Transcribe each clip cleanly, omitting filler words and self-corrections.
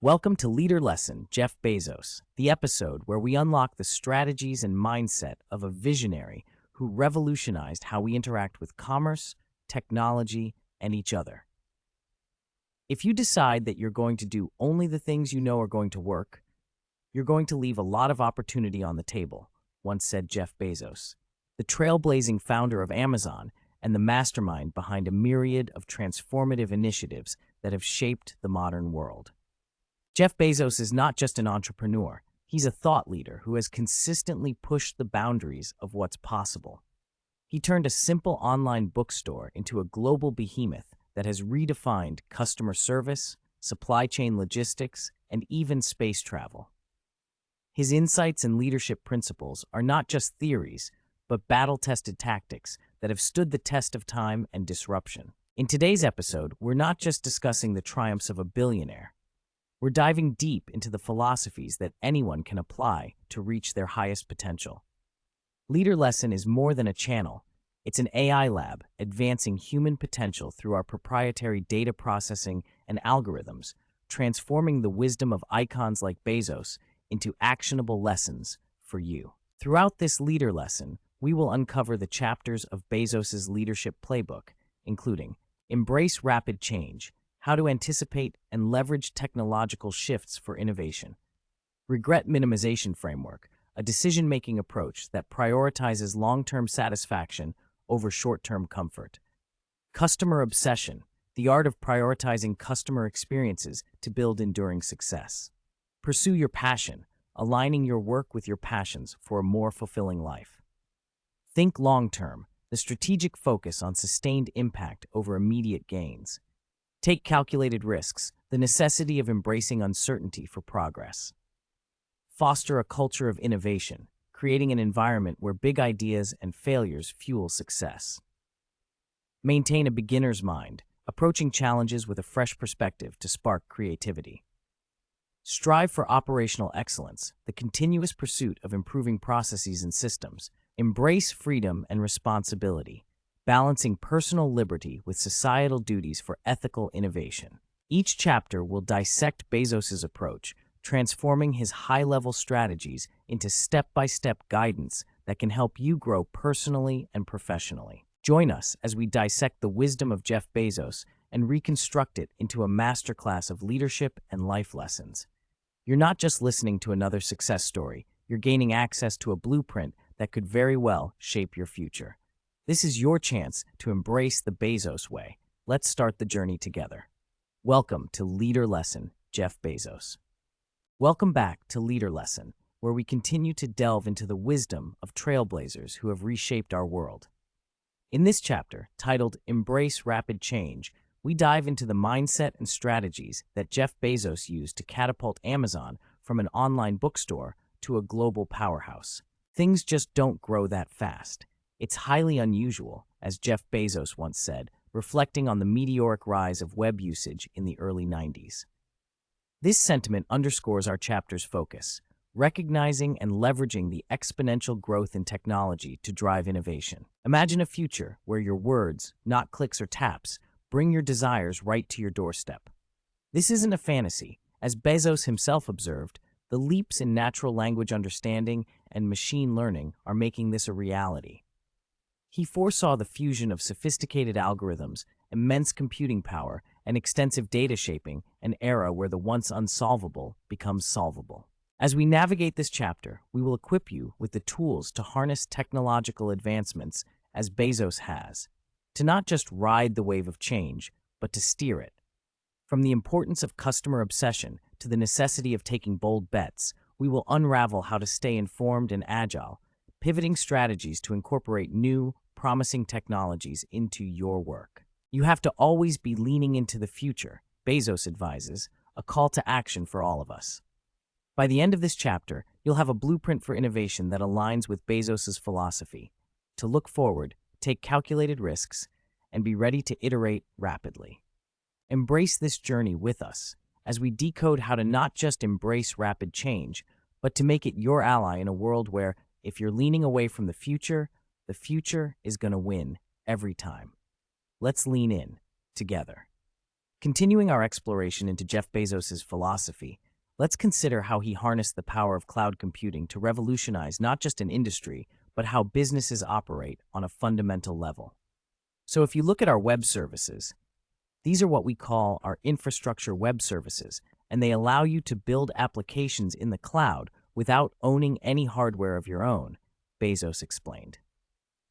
Welcome to Leader Lesson, Jeff Bezos, the episode where we unlock the strategies and mindset of a visionary who revolutionized how we interact with commerce, technology, and each other. If you decide that you're going to do only the things you know are going to work, you're going to leave a lot of opportunity on the table, once said Jeff Bezos, the trailblazing founder of Amazon and the mastermind behind a myriad of transformative initiatives that have shaped the modern world. Jeff Bezos is not just an entrepreneur, he's a thought leader who has consistently pushed the boundaries of what's possible. He turned a simple online bookstore into a global behemoth that has redefined customer service, supply chain logistics, and even space travel. His insights and leadership principles are not just theories, but battle-tested tactics that have stood the test of time and disruption. In today's episode, we're not just discussing the triumphs of a billionaire. We're diving deep into the philosophies that anyone can apply to reach their highest potential. Leader Lesson is more than a channel. It's an AI lab advancing human potential through our proprietary data processing and algorithms, transforming the wisdom of icons like Bezos into actionable lessons for you. Throughout this Leader Lesson, we will uncover the chapters of Bezos's leadership playbook, including Embrace Rapid Change, how to anticipate and leverage technological shifts for innovation. Regret Minimization Framework, a decision-making approach that prioritizes long-term satisfaction over short-term comfort. Customer Obsession, the art of prioritizing customer experiences to build enduring success. Pursue Your Passion, aligning your work with your passions for a more fulfilling life. Think Long-Term, the strategic focus on sustained impact over immediate gains. Take Calculated Risks, the necessity of embracing uncertainty for progress. Foster a culture of innovation, creating an environment where big ideas and failures fuel success. Maintain a beginner's mind, approaching challenges with a fresh perspective to spark creativity. Strive for operational excellence, the continuous pursuit of improving processes and systems. Embrace freedom and responsibility, balancing personal liberty with societal duties for ethical innovation. Each chapter will dissect Bezos's approach, transforming his high-level strategies into step-by-step guidance that can help you grow personally and professionally. Join us as we dissect the wisdom of Jeff Bezos and reconstruct it into a masterclass of leadership and life lessons. You're not just listening to another success story, you're gaining access to a blueprint that could very well shape your future. This is your chance to embrace the Bezos way. Let's start the journey together. Welcome to Leader Lesson, Jeff Bezos. Welcome back to Leader Lesson, where we continue to delve into the wisdom of trailblazers who have reshaped our world. In this chapter, titled Embrace Rapid Change, we dive into the mindset and strategies that Jeff Bezos used to catapult Amazon from an online bookstore to a global powerhouse. Things just don't grow that fast. It's highly unusual, as Jeff Bezos once said, reflecting on the meteoric rise of web usage in the early 90s. This sentiment underscores our chapter's focus, recognizing and leveraging the exponential growth in technology to drive innovation. Imagine a future where your words, not clicks or taps, bring your desires right to your doorstep. This isn't a fantasy. As Bezos himself observed, the leaps in natural language understanding and machine learning are making this a reality. He foresaw the fusion of sophisticated algorithms, immense computing power, and extensive data shaping an era where the once unsolvable becomes solvable. As we navigate this chapter, we will equip you with the tools to harness technological advancements as Bezos has, to not just ride the wave of change, but to steer it. From the importance of customer obsession to the necessity of taking bold bets, we will unravel how to stay informed and agile, pivoting strategies to incorporate new, promising technologies into your work. You have to always be leaning into the future, Bezos advises, a call to action for all of us. By the end of this chapter, you'll have a blueprint for innovation that aligns with Bezos's philosophy: to look forward, take calculated risks, and be ready to iterate rapidly. Embrace this journey with us as we decode how to not just embrace rapid change, but to make it your ally in a world where, if you're leaning away from the future is going to win every time. Let's lean in together. Continuing our exploration into Jeff Bezos' philosophy, let's consider how he harnessed the power of cloud computing to revolutionize not just an industry, but how businesses operate on a fundamental level. So if you look at our web services, these are what we call our infrastructure web services, and they allow you to build applications in the cloud without owning any hardware of your own, Bezos explained.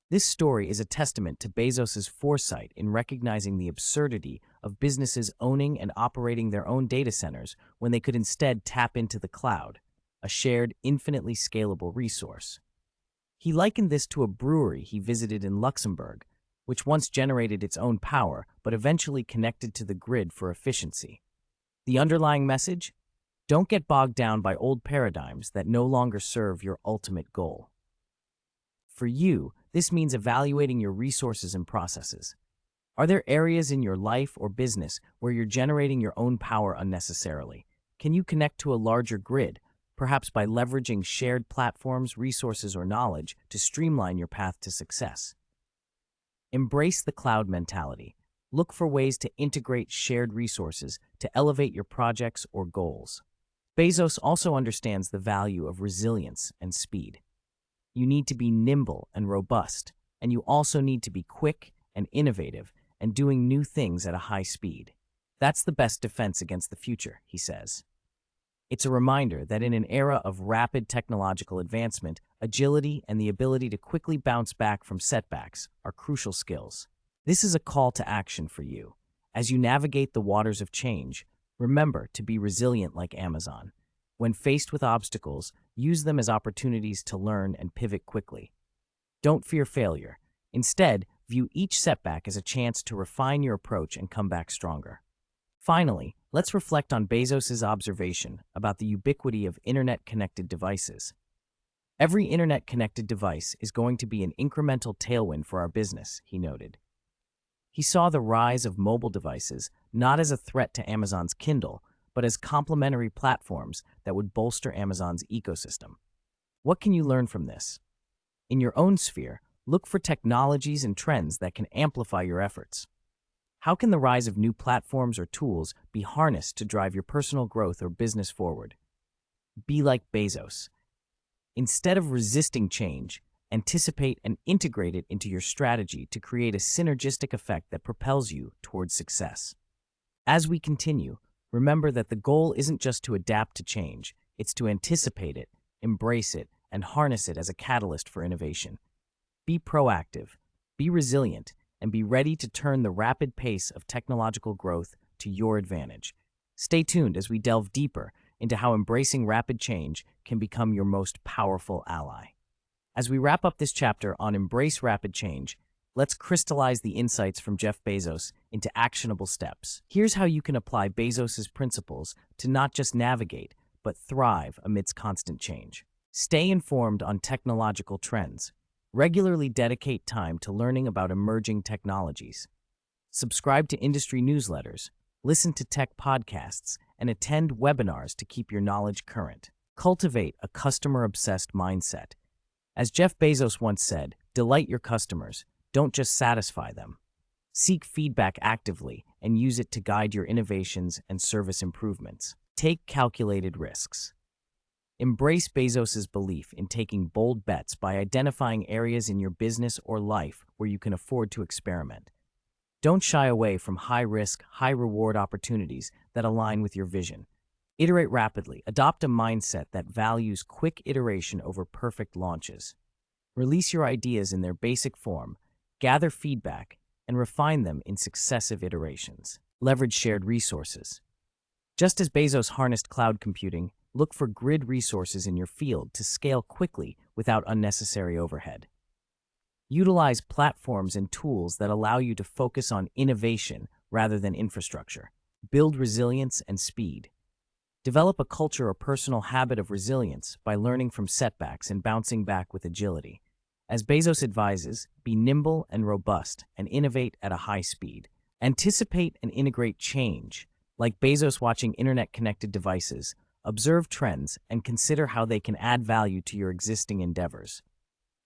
This story is a testament to Bezos' foresight in recognizing the absurdity of businesses owning and operating their own data centers when they could instead tap into the cloud, a shared, infinitely scalable resource. He likened this to a brewery he visited in Luxembourg, which once generated its own power but eventually connected to the grid for efficiency. The underlying message? Don't get bogged down by old paradigms that no longer serve your ultimate goal. For you, this means evaluating your resources and processes. Are there areas in your life or business where you're generating your own power unnecessarily? Can you connect to a larger grid, perhaps by leveraging shared platforms, resources, or knowledge to streamline your path to success? Embrace the cloud mentality. Look for ways to integrate shared resources to elevate your projects or goals. Bezos also understands the value of resilience and speed. You need to be nimble and robust, and you also need to be quick and innovative and doing new things at a high speed. That's the best defense against the future, he says. It's a reminder that in an era of rapid technological advancement, agility and the ability to quickly bounce back from setbacks are crucial skills. This is a call to action for you. As you navigate the waters of change, remember to be resilient like Amazon. When faced with obstacles, use them as opportunities to learn and pivot quickly. Don't fear failure. Instead, view each setback as a chance to refine your approach and come back stronger. Finally, let's reflect on Bezos' observation about the ubiquity of internet-connected devices. Every internet-connected device is going to be an incremental tailwind for our business, he noted. He saw the rise of mobile devices not as a threat to Amazon's Kindle, but as complementary platforms that would bolster Amazon's ecosystem. What can you learn from this? In your own sphere, look for technologies and trends that can amplify your efforts. How can the rise of new platforms or tools be harnessed to drive your personal growth or business forward? Be like Bezos. Instead of resisting change, anticipate and integrate it into your strategy to create a synergistic effect that propels you towards success. As we continue, remember that the goal isn't just to adapt to change, it's to anticipate it, embrace it, and harness it as a catalyst for innovation. Be proactive, be resilient, and be ready to turn the rapid pace of technological growth to your advantage. Stay tuned as we delve deeper into how embracing rapid change can become your most powerful ally. As we wrap up this chapter on Embrace Rapid Change, let's crystallize the insights from Jeff Bezos into actionable steps. Here's how you can apply Bezos' principles to not just navigate, but thrive amidst constant change. Stay informed on technological trends. Regularly dedicate time to learning about emerging technologies. Subscribe to industry newsletters, listen to tech podcasts, and attend webinars to keep your knowledge current. Cultivate a customer-obsessed mindset. As Jeff Bezos once said, delight your customers, don't just satisfy them. Seek feedback actively and use it to guide your innovations and service improvements. Take calculated risks. Embrace Bezos' belief in taking bold bets by identifying areas in your business or life where you can afford to experiment. Don't shy away from high-risk, high-reward opportunities that align with your vision. Iterate rapidly. Adopt a mindset that values quick iteration over perfect launches. Release your ideas in their basic form, gather feedback, and refine them in successive iterations. Leverage shared resources. Just as Bezos harnessed cloud computing, look for grid resources in your field to scale quickly without unnecessary overhead. Utilize platforms and tools that allow you to focus on innovation rather than infrastructure. Build resilience and speed. Develop a culture or personal habit of resilience by learning from setbacks and bouncing back with agility. As Bezos advises, be nimble and robust and innovate at a high speed. Anticipate and integrate change. Like Bezos watching internet-connected devices, observe trends and consider how they can add value to your existing endeavors.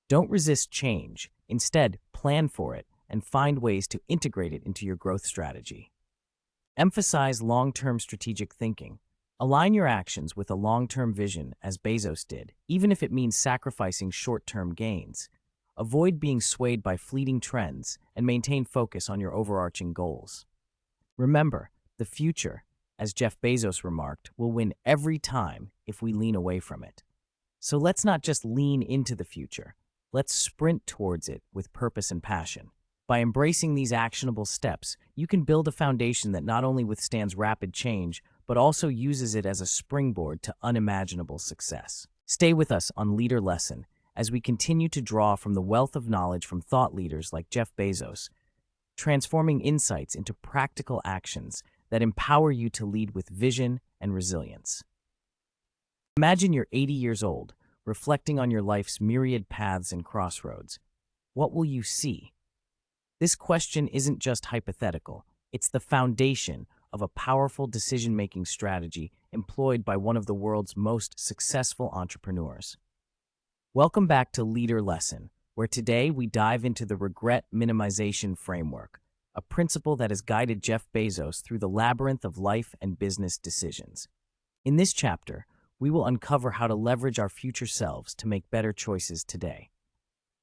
Don't resist change. Instead, plan for it and find ways to integrate it into your growth strategy. Emphasize long-term strategic thinking. Align your actions with a long-term vision, as Bezos did, even if it means sacrificing short-term gains. Avoid being swayed by fleeting trends and maintain focus on your overarching goals. Remember, the future, as Jeff Bezos remarked, will win every time if we lean away from it. So let's not just lean into the future. Let's sprint towards it with purpose and passion. By embracing these actionable steps, you can build a foundation that not only withstands rapid change, but also uses it as a springboard to unimaginable success. Stay with us on Leader Lesson as we continue to draw from the wealth of knowledge from thought leaders like Jeff Bezos, transforming insights into practical actions that empower you to lead with vision and resilience. Imagine you're 80 years old, reflecting on your life's myriad paths and crossroads. What will you see? This question isn't just hypothetical. It's the foundation of a powerful decision-making strategy employed by one of the world's most successful entrepreneurs. Welcome back to Leader Lesson, where today we dive into the regret minimization framework, a principle that has guided Jeff Bezos through the labyrinth of life and business decisions. In this chapter, we will uncover how to leverage our future selves to make better choices today.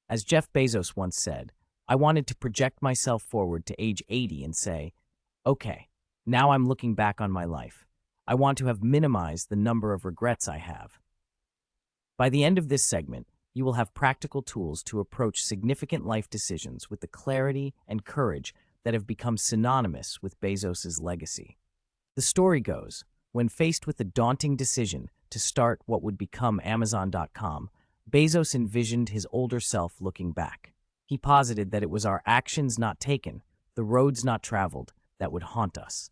As Jeff Bezos once said, "I wanted to project myself forward to age 80 and say, okay, now I'm looking back on my life. I want to have minimized the number of regrets I have." By the end of this segment, you will have practical tools to approach significant life decisions with the clarity and courage that have become synonymous with Bezos' legacy. The story goes, when faced with the daunting decision to start what would become Amazon.com, Bezos envisioned his older self looking back. He posited that it was our actions not taken, the roads not traveled, that would haunt us.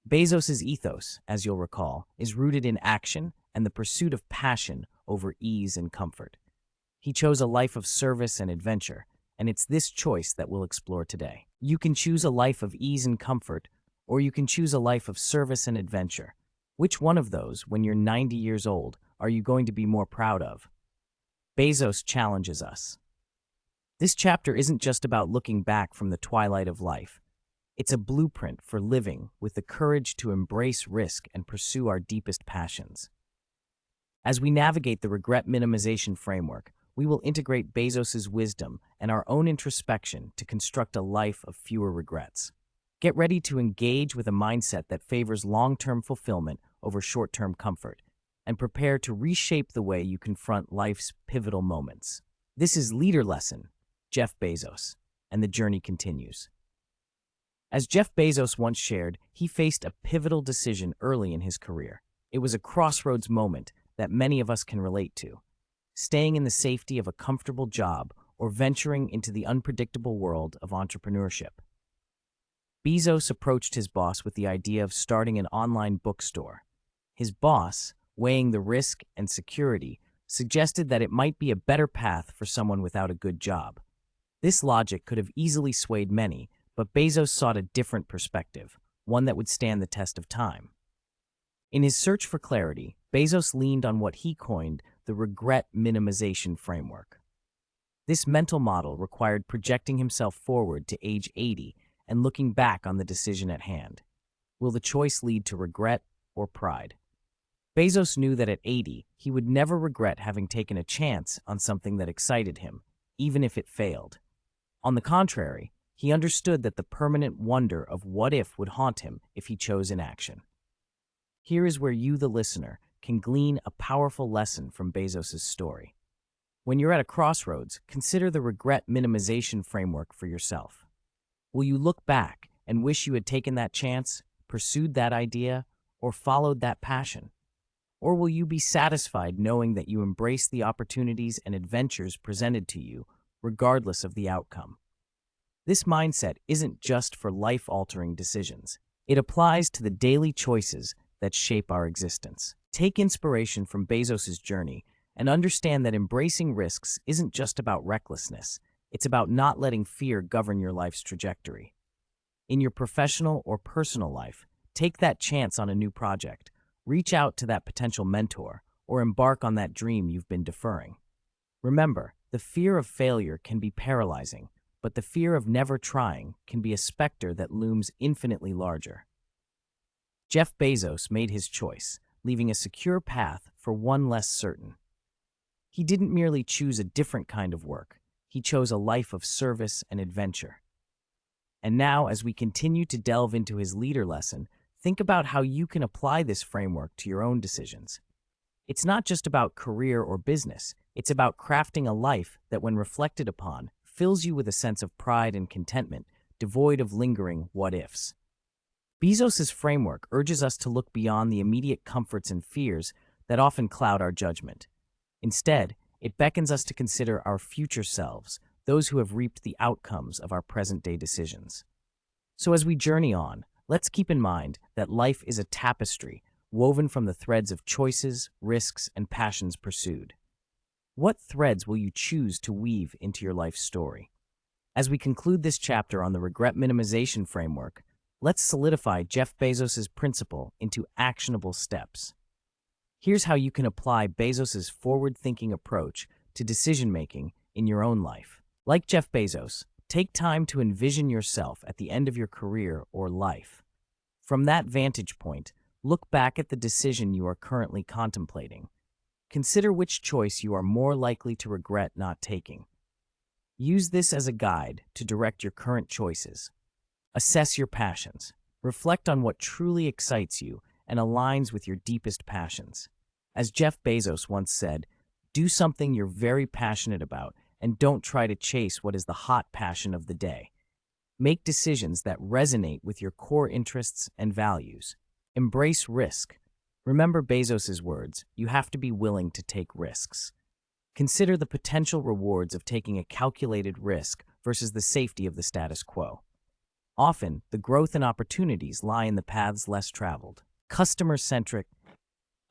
Bezos' ethos, as you'll recall, is rooted in action and the pursuit of passion over ease and comfort. He chose a life of service and adventure, and it's this choice that we'll explore today. You can choose a life of ease and comfort, or you can choose a life of service and adventure. Which one of those, when you're 90 years old, are you going to be more proud of? Bezos challenges us. This chapter isn't just about looking back from the twilight of life. It's a blueprint for living with the courage to embrace risk and pursue our deepest passions. As we navigate the regret minimization framework, we will integrate Bezos' wisdom and our own introspection to construct a life of fewer regrets. Get ready to engage with a mindset that favors long-term fulfillment over short-term comfort, and prepare to reshape the way you confront life's pivotal moments. This is Leader Lesson, Jeff Bezos, and the journey continues. As Jeff Bezos once shared, he faced a pivotal decision early in his career. It was a crossroads moment that many of us can relate to. Staying in the safety of a comfortable job or venturing into the unpredictable world of entrepreneurship. Bezos approached his boss with the idea of starting an online bookstore. His boss, weighing the risk and security, suggested that it might be a better path for someone without a good job. This logic could have easily swayed many, but Bezos sought a different perspective, one that would stand the test of time. In his search for clarity, Bezos leaned on what he coined the regret minimization framework. This mental model required projecting himself forward to age 80 and looking back on the decision at hand. Will the choice lead to regret or pride? Bezos knew that at 80, he would never regret having taken a chance on something that excited him, even if it failed. On the contrary, he understood that the permanent wonder of what if would haunt him if he chose inaction. Here is where you, the listener, can glean a powerful lesson from Bezos' story. When you're at a crossroads, consider the regret minimization framework for yourself. Will you look back and wish you had taken that chance, pursued that idea, or followed that passion? Or will you be satisfied knowing that you embraced the opportunities and adventures presented to you, regardless of the outcome? This mindset isn't just for life-altering decisions. It applies to the daily choices that shape our existence. Take inspiration from Bezos' journey and understand that embracing risks isn't just about recklessness. It's about not letting fear govern your life's trajectory. In your professional or personal life, take that chance on a new project, reach out to that potential mentor, or embark on that dream you've been deferring. Remember, the fear of failure can be paralyzing, but the fear of never trying can be a specter that looms infinitely larger. Jeff Bezos made his choice, leaving a secure path for one less certain. He didn't merely choose a different kind of work, he chose a life of service and adventure. And now, as we continue to delve into his leader lesson, think about how you can apply this framework to your own decisions. It's not just about career or business, it's about crafting a life that, when reflected upon, fills you with a sense of pride and contentment, devoid of lingering what-ifs. Bezos's framework urges us to look beyond the immediate comforts and fears that often cloud our judgment. Instead, it beckons us to consider our future selves, those who have reaped the outcomes of our present-day decisions. So as we journey on, let's keep in mind that life is a tapestry woven from the threads of choices, risks, and passions pursued. What threads will you choose to weave into your life story? As we conclude this chapter on the regret minimization framework, let's solidify Jeff Bezos' principle into actionable steps. Here's how you can apply Bezos' forward-thinking approach to decision-making in your own life. Like Jeff Bezos, take time to envision yourself at the end of your career or life. From that vantage point, look back at the decision you are currently contemplating. Consider which choice you are more likely to regret not taking. Use this as a guide to direct your current choices. Assess your passions. Reflect on what truly excites you and aligns with your deepest passions. As Jeff Bezos once said, do something you're very passionate about and don't try to chase what is the hot passion of the day. Make decisions that resonate with your core interests and values. Embrace risk. Remember Bezos' words, you have to be willing to take risks. Consider the potential rewards of taking a calculated risk versus the safety of the status quo. Often, the growth and opportunities lie in the paths less traveled. Customer-centric.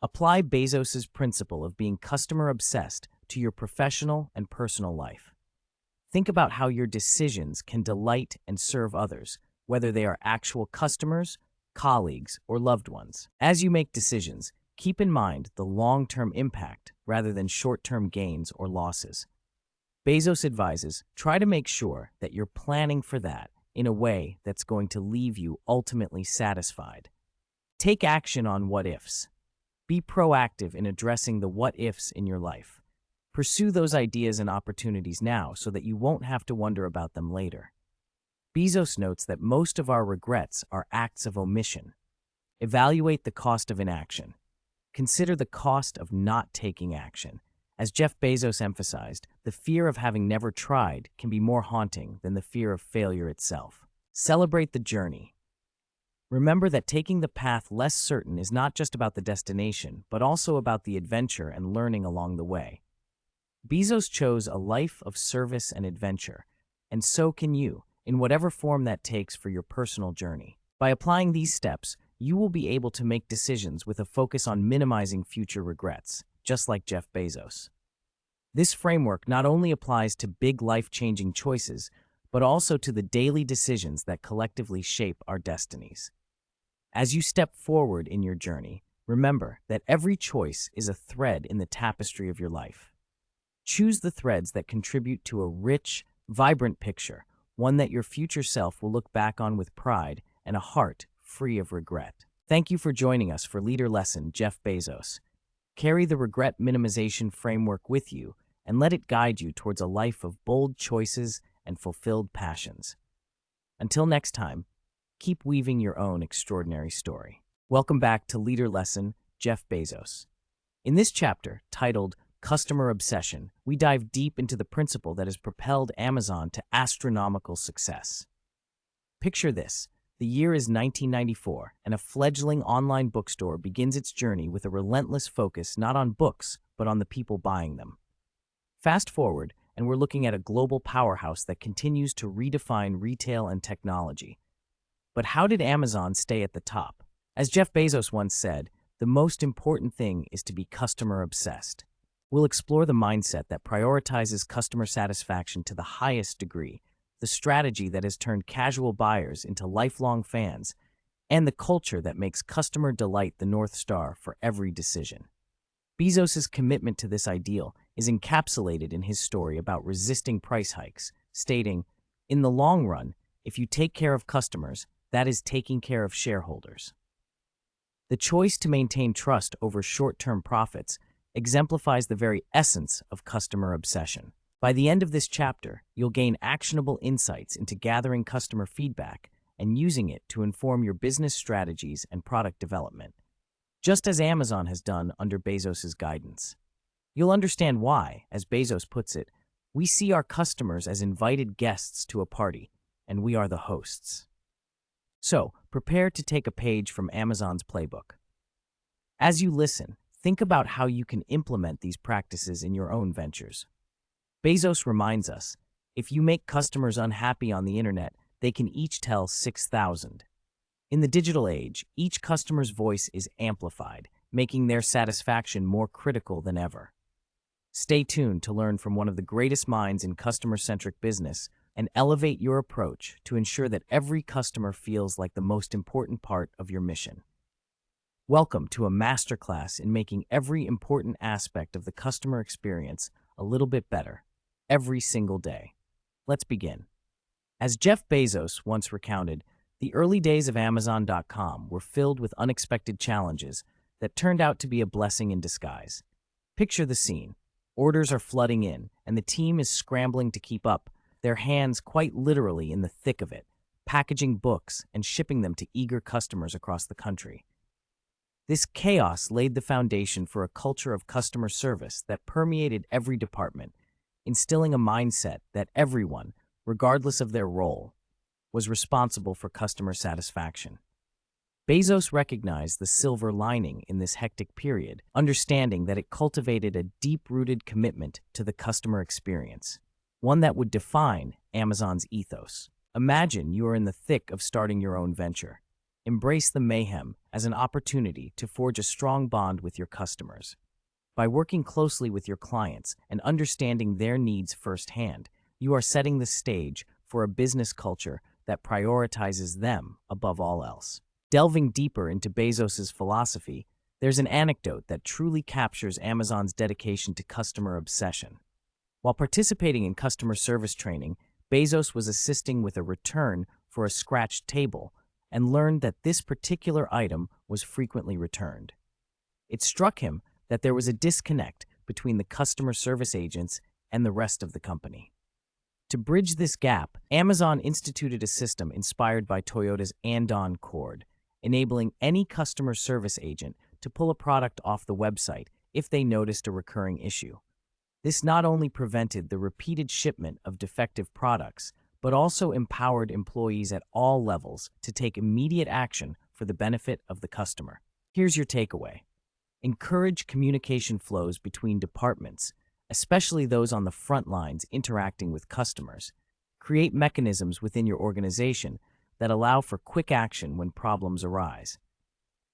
Apply Bezos' principle of being customer-obsessed to your professional and personal life. Think about how your decisions can delight and serve others, whether they are actual customers, colleagues, or loved ones. As you make decisions, keep in mind the long-term impact rather than short-term gains or losses. Bezos advises, try to make sure that you're planning for that in a way that's going to leave you ultimately satisfied. Take action on what-ifs. Be proactive in addressing the what-ifs in your life. Pursue those ideas and opportunities now so that you won't have to wonder about them later. Bezos notes that most of our regrets are acts of omission. Evaluate the cost of inaction. Consider the cost of not taking action. As Jeff Bezos emphasized, the fear of having never tried can be more haunting than the fear of failure itself. Celebrate the journey. Remember that taking the path less certain is not just about the destination, but also about the adventure and learning along the way. Bezos chose a life of service and adventure, and so can you, in whatever form that takes for your personal journey. By applying these steps, you will be able to make decisions with a focus on minimizing future regrets, just like Jeff Bezos. This framework not only applies to big life-changing choices, but also to the daily decisions that collectively shape our destinies. As you step forward in your journey, remember that every choice is a thread in the tapestry of your life. Choose the threads that contribute to a rich, vibrant picture, one that your future self will look back on with pride and a heart free of regret. Thank you for joining us for Leader Lesson Jeff Bezos. Carry the regret minimization framework with you and let it guide you towards a life of bold choices and fulfilled passions. Until next time, keep weaving your own extraordinary story. Welcome back to Leader Lesson Jeff Bezos. In this chapter, titled Customer Obsession, we dive deep into the principle that has propelled Amazon to astronomical success. Picture this. The year is 1994, and a fledgling online bookstore begins its journey with a relentless focus not on books, but on the people buying them. Fast forward, and we're looking at a global powerhouse that continues to redefine retail and technology. But how did Amazon stay at the top? As Jeff Bezos once said, the most important thing is to be customer-obsessed. We'll explore the mindset that prioritizes customer satisfaction to the highest degree, the strategy that has turned casual buyers into lifelong fans, and the culture that makes customer delight the North Star for every decision. Bezos' commitment to this ideal is encapsulated in his story about resisting price hikes, stating, "In the long run, if you take care of customers, that is taking care of shareholders." The choice to maintain trust over short-term profits exemplifies the very essence of customer obsession. By the end of this chapter, you'll gain actionable insights into gathering customer feedback and using it to inform your business strategies and product development, just as Amazon has done under Bezos' guidance. You'll understand why, as Bezos puts it, we see our customers as invited guests to a party, and we are the hosts. So, prepare to take a page from Amazon's playbook. As you listen, think about how you can implement these practices in your own ventures. Bezos reminds us, if you make customers unhappy on the internet, they can each tell 6,000. In the digital age, each customer's voice is amplified, making their satisfaction more critical than ever. Stay tuned to learn from one of the greatest minds in customer-centric business and elevate your approach to ensure that every customer feels like the most important part of your mission. Welcome to a masterclass in making every important aspect of the customer experience a little bit better, every single day. Let's begin. As Jeff Bezos once recounted, the early days of Amazon.com were filled with unexpected challenges that turned out to be a blessing in disguise. Picture the scene. Orders are flooding in, and the team is scrambling to keep up, their hands quite literally in the thick of it, packaging books and shipping them to eager customers across the country. This chaos laid the foundation for a culture of customer service that permeated every department, instilling a mindset that everyone, regardless of their role, was responsible for customer satisfaction. Bezos recognized the silver lining in this hectic period, understanding that it cultivated a deep-rooted commitment to the customer experience, one that would define Amazon's ethos. Imagine you are in the thick of starting your own venture. Embrace the mayhem as an opportunity to forge a strong bond with your customers. By working closely with your clients and understanding their needs firsthand, you are setting the stage for a business culture that prioritizes them above all else. Delving deeper into Bezos' philosophy, there's an anecdote that truly captures Amazon's dedication to customer obsession. While participating in customer service training, Bezos was assisting with a return for a scratched table and learned that this particular item was frequently returned. It struck him that there was a disconnect between the customer service agents and the rest of the company. To bridge this gap, Amazon instituted a system inspired by Toyota's Andon Cord, enabling any customer service agent to pull a product off the website if they noticed a recurring issue. This not only prevented the repeated shipment of defective products, but also empowered employees at all levels to take immediate action for the benefit of the customer. Here's your takeaway. Encourage communication flows between departments, especially those on the front lines interacting with customers. Create mechanisms within your organization that allow for quick action when problems arise.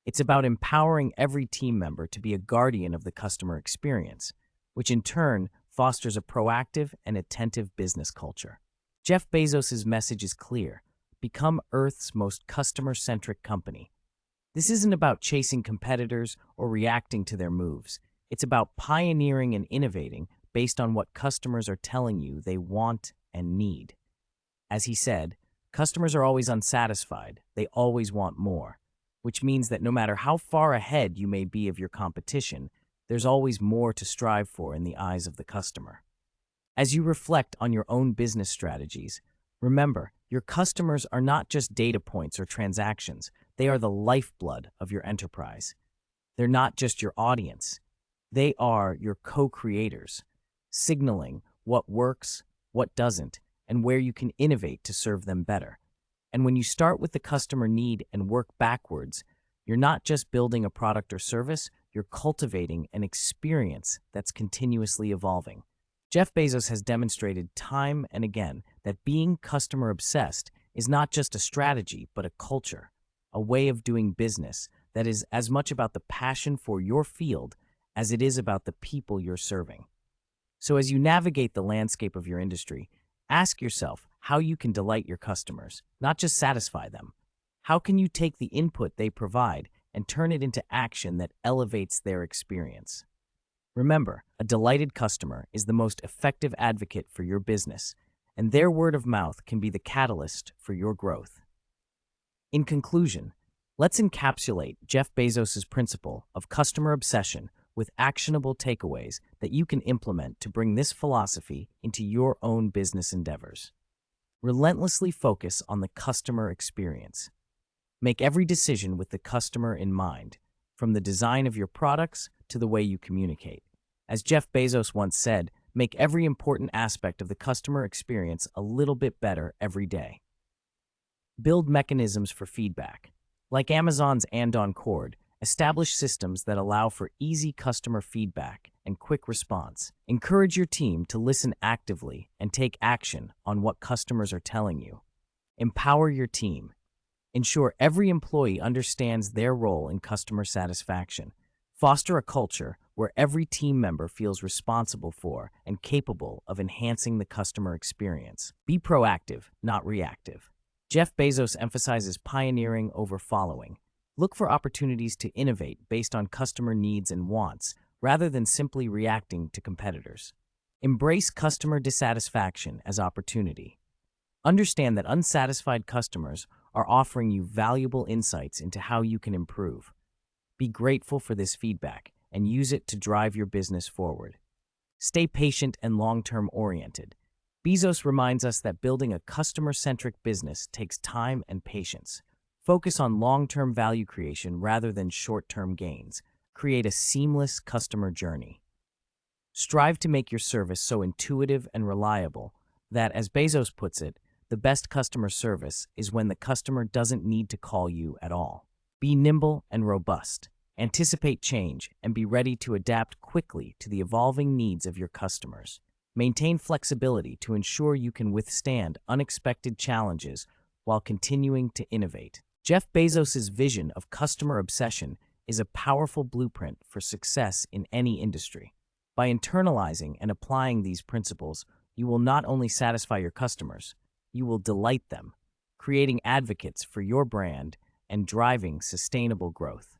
It's about empowering every team member to be a guardian of the customer experience, which in turn fosters a proactive and attentive business culture. Jeff Bezos' message is clear: become Earth's most customer-centric company. This isn't about chasing competitors or reacting to their moves. It's about pioneering and innovating based on what customers are telling you they want and need. As he said, customers are always unsatisfied. They always want more, which means that no matter how far ahead you may be of your competition, there's always more to strive for in the eyes of the customer. As you reflect on your own business strategies, remember, your customers are not just data points or transactions. They are the lifeblood of your enterprise. They're not just your audience. They are your co-creators, signaling what works, what doesn't, and where you can innovate to serve them better. And when you start with the customer need and work backwards, you're not just building a product or service, you're cultivating an experience that's continuously evolving. Jeff Bezos has demonstrated time and again that being customer-obsessed is not just a strategy, but a culture, a way of doing business that is as much about the passion for your field as it is about the people you're serving. So as you navigate the landscape of your industry, ask yourself how you can delight your customers, not just satisfy them. How can you take the input they provide and turn it into action that elevates their experience? Remember, a delighted customer is the most effective advocate for your business, and their word of mouth can be the catalyst for your growth. In conclusion, Let's encapsulate Jeff Bezos' principle of customer obsession with actionable takeaways that you can implement to bring this philosophy into your own business endeavors. Relentlessly focus on the customer experience. Make every decision with the customer in mind, from the design of your products to the way you communicate. As Jeff Bezos once said, make every important aspect of the customer experience a little bit better every day. Build mechanisms for feedback. Like Amazon's Andon Cord, establish systems that allow for easy customer feedback and quick response. Encourage your team to listen actively and take action on what customers are telling you. Empower your team. Ensure every employee understands their role in customer satisfaction. Foster a culture where every team member feels responsible for and capable of enhancing the customer experience. Be proactive, not reactive. Jeff Bezos emphasizes pioneering over following. Look for opportunities to innovate based on customer needs and wants, rather than simply reacting to competitors. Embrace customer dissatisfaction as opportunity. Understand that unsatisfied customers are offering you valuable insights into how you can improve. Be grateful for this feedback and use it to drive your business forward. Stay patient and long-term oriented. Bezos reminds us that building a customer-centric business takes time and patience. Focus on long-term value creation rather than short-term gains. Create a seamless customer journey. Strive to make your service so intuitive and reliable that, as Bezos puts it, the best customer service is when the customer doesn't need to call you at all. Be nimble and robust. Anticipate change and be ready to adapt quickly to the evolving needs of your customers. Maintain flexibility to ensure you can withstand unexpected challenges while continuing to innovate. Jeff Bezos' vision of customer obsession is a powerful blueprint for success in any industry. By internalizing and applying these principles, you will not only satisfy your customers, you will delight them, creating advocates for your brand and driving sustainable growth.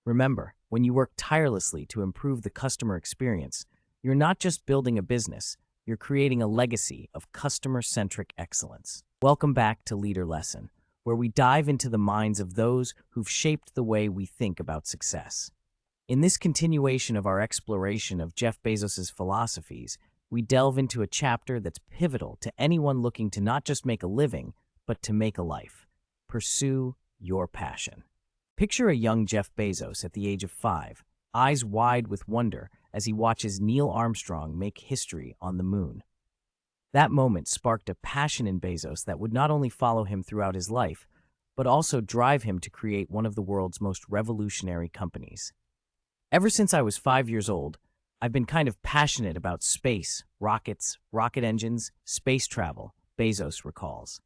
Remember, when you work tirelessly to improve the customer experience, you're not just building a business, you're creating a legacy of customer-centric excellence. Welcome back to Leader Lesson, where we dive into the minds of those who've shaped the way we think about success. In this continuation of our exploration of Jeff Bezos' philosophies, we delve into a chapter that's pivotal to anyone looking to not just make a living, but to make a life. Pursue your passion. Picture a young Jeff Bezos at the age of 5, eyes wide with wonder as he watches Neil Armstrong make history on the moon. That moment sparked a passion in Bezos that would not only follow him throughout his life, but also drive him to create one of the world's most revolutionary companies. Ever since I was 5 years old, I've been kind of passionate about space, rockets, rocket engines, space travel, Bezos recalls.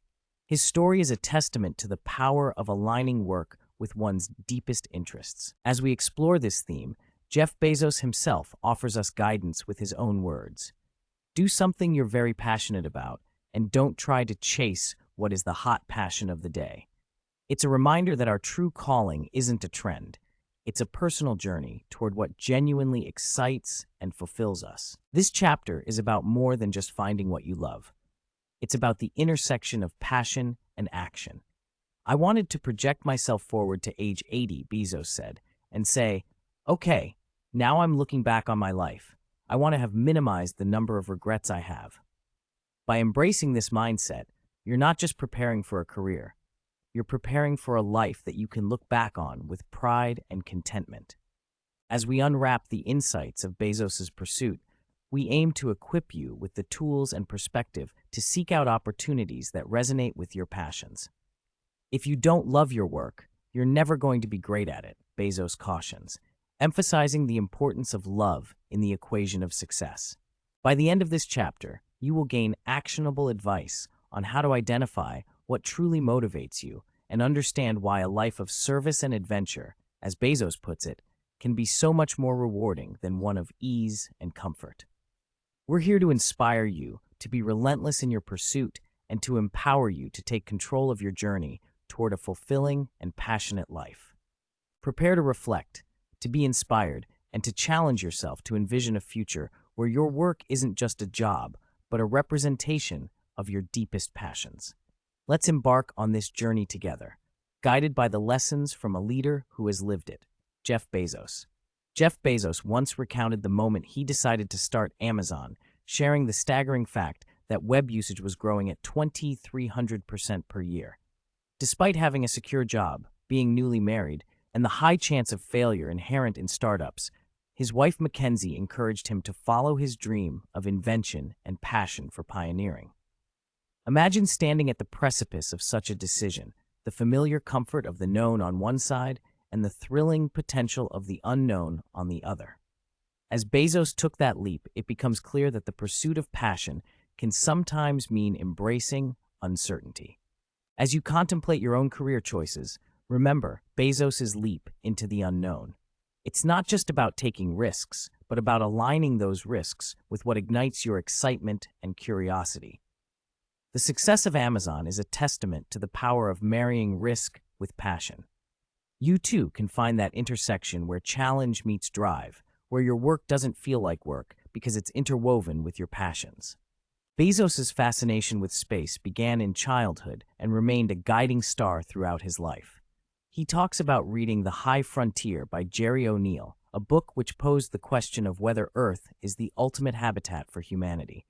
His story is a testament to the power of aligning work with one's deepest interests. As we explore this theme, Jeff Bezos himself offers us guidance with his own words. Do something you're very passionate about, and don't try to chase what is the hot passion of the day. It's a reminder that our true calling isn't a trend. It's a personal journey toward what genuinely excites and fulfills us. This chapter is about more than just finding what you love. It's about the intersection of passion and action. I wanted to project myself forward to age 80, Bezos said, and say, okay, now I'm looking back on my life. I want to have minimized the number of regrets I have. By embracing this mindset, you're not just preparing for a career. You're preparing for a life that you can look back on with pride and contentment. As we unwrap the insights of Bezos' pursuit, we aim to equip you with the tools and perspective to seek out opportunities that resonate with your passions. If you don't love your work, you're never going to be great at it, Bezos cautions, emphasizing the importance of love in the equation of success. By the end of this chapter, you will gain actionable advice on how to identify what truly motivates you and understand why a life of service and adventure, as Bezos puts it, can be so much more rewarding than one of ease and comfort. We're here to inspire you to be relentless in your pursuit and to empower you to take control of your journey toward a fulfilling and passionate life. Prepare to reflect, to be inspired, and to challenge yourself to envision a future where your work isn't just a job, but a representation of your deepest passions. Let's embark on this journey together. guided by the lessons from a leader who has lived it, Jeff Bezos. Jeff Bezos once recounted the moment he decided to start Amazon, sharing the staggering fact that web usage was growing at 2,300% per year. Despite having a secure job, being newly married, and the high chance of failure inherent in startups, his wife Mackenzie encouraged him to follow his dream of invention and passion for pioneering. Imagine standing at the precipice of such a decision, the familiar comfort of the known on one side and the thrilling potential of the unknown on the other. As Bezos took that leap, it becomes clear that the pursuit of passion can sometimes mean embracing uncertainty. As you contemplate your own career choices, remember Bezos's leap into the unknown. It's not just about taking risks, but about aligning those risks with what ignites your excitement and curiosity. The success of Amazon is a testament to the power of marrying risk with passion. You too can find that intersection where challenge meets drive, where your work doesn't feel like work because it's interwoven with your passions. Bezos's fascination with space began in childhood and remained a guiding star throughout his life. He talks about reading The High Frontier by Jerry O'Neill, a book which posed the question of whether Earth is the ultimate habitat for humanity.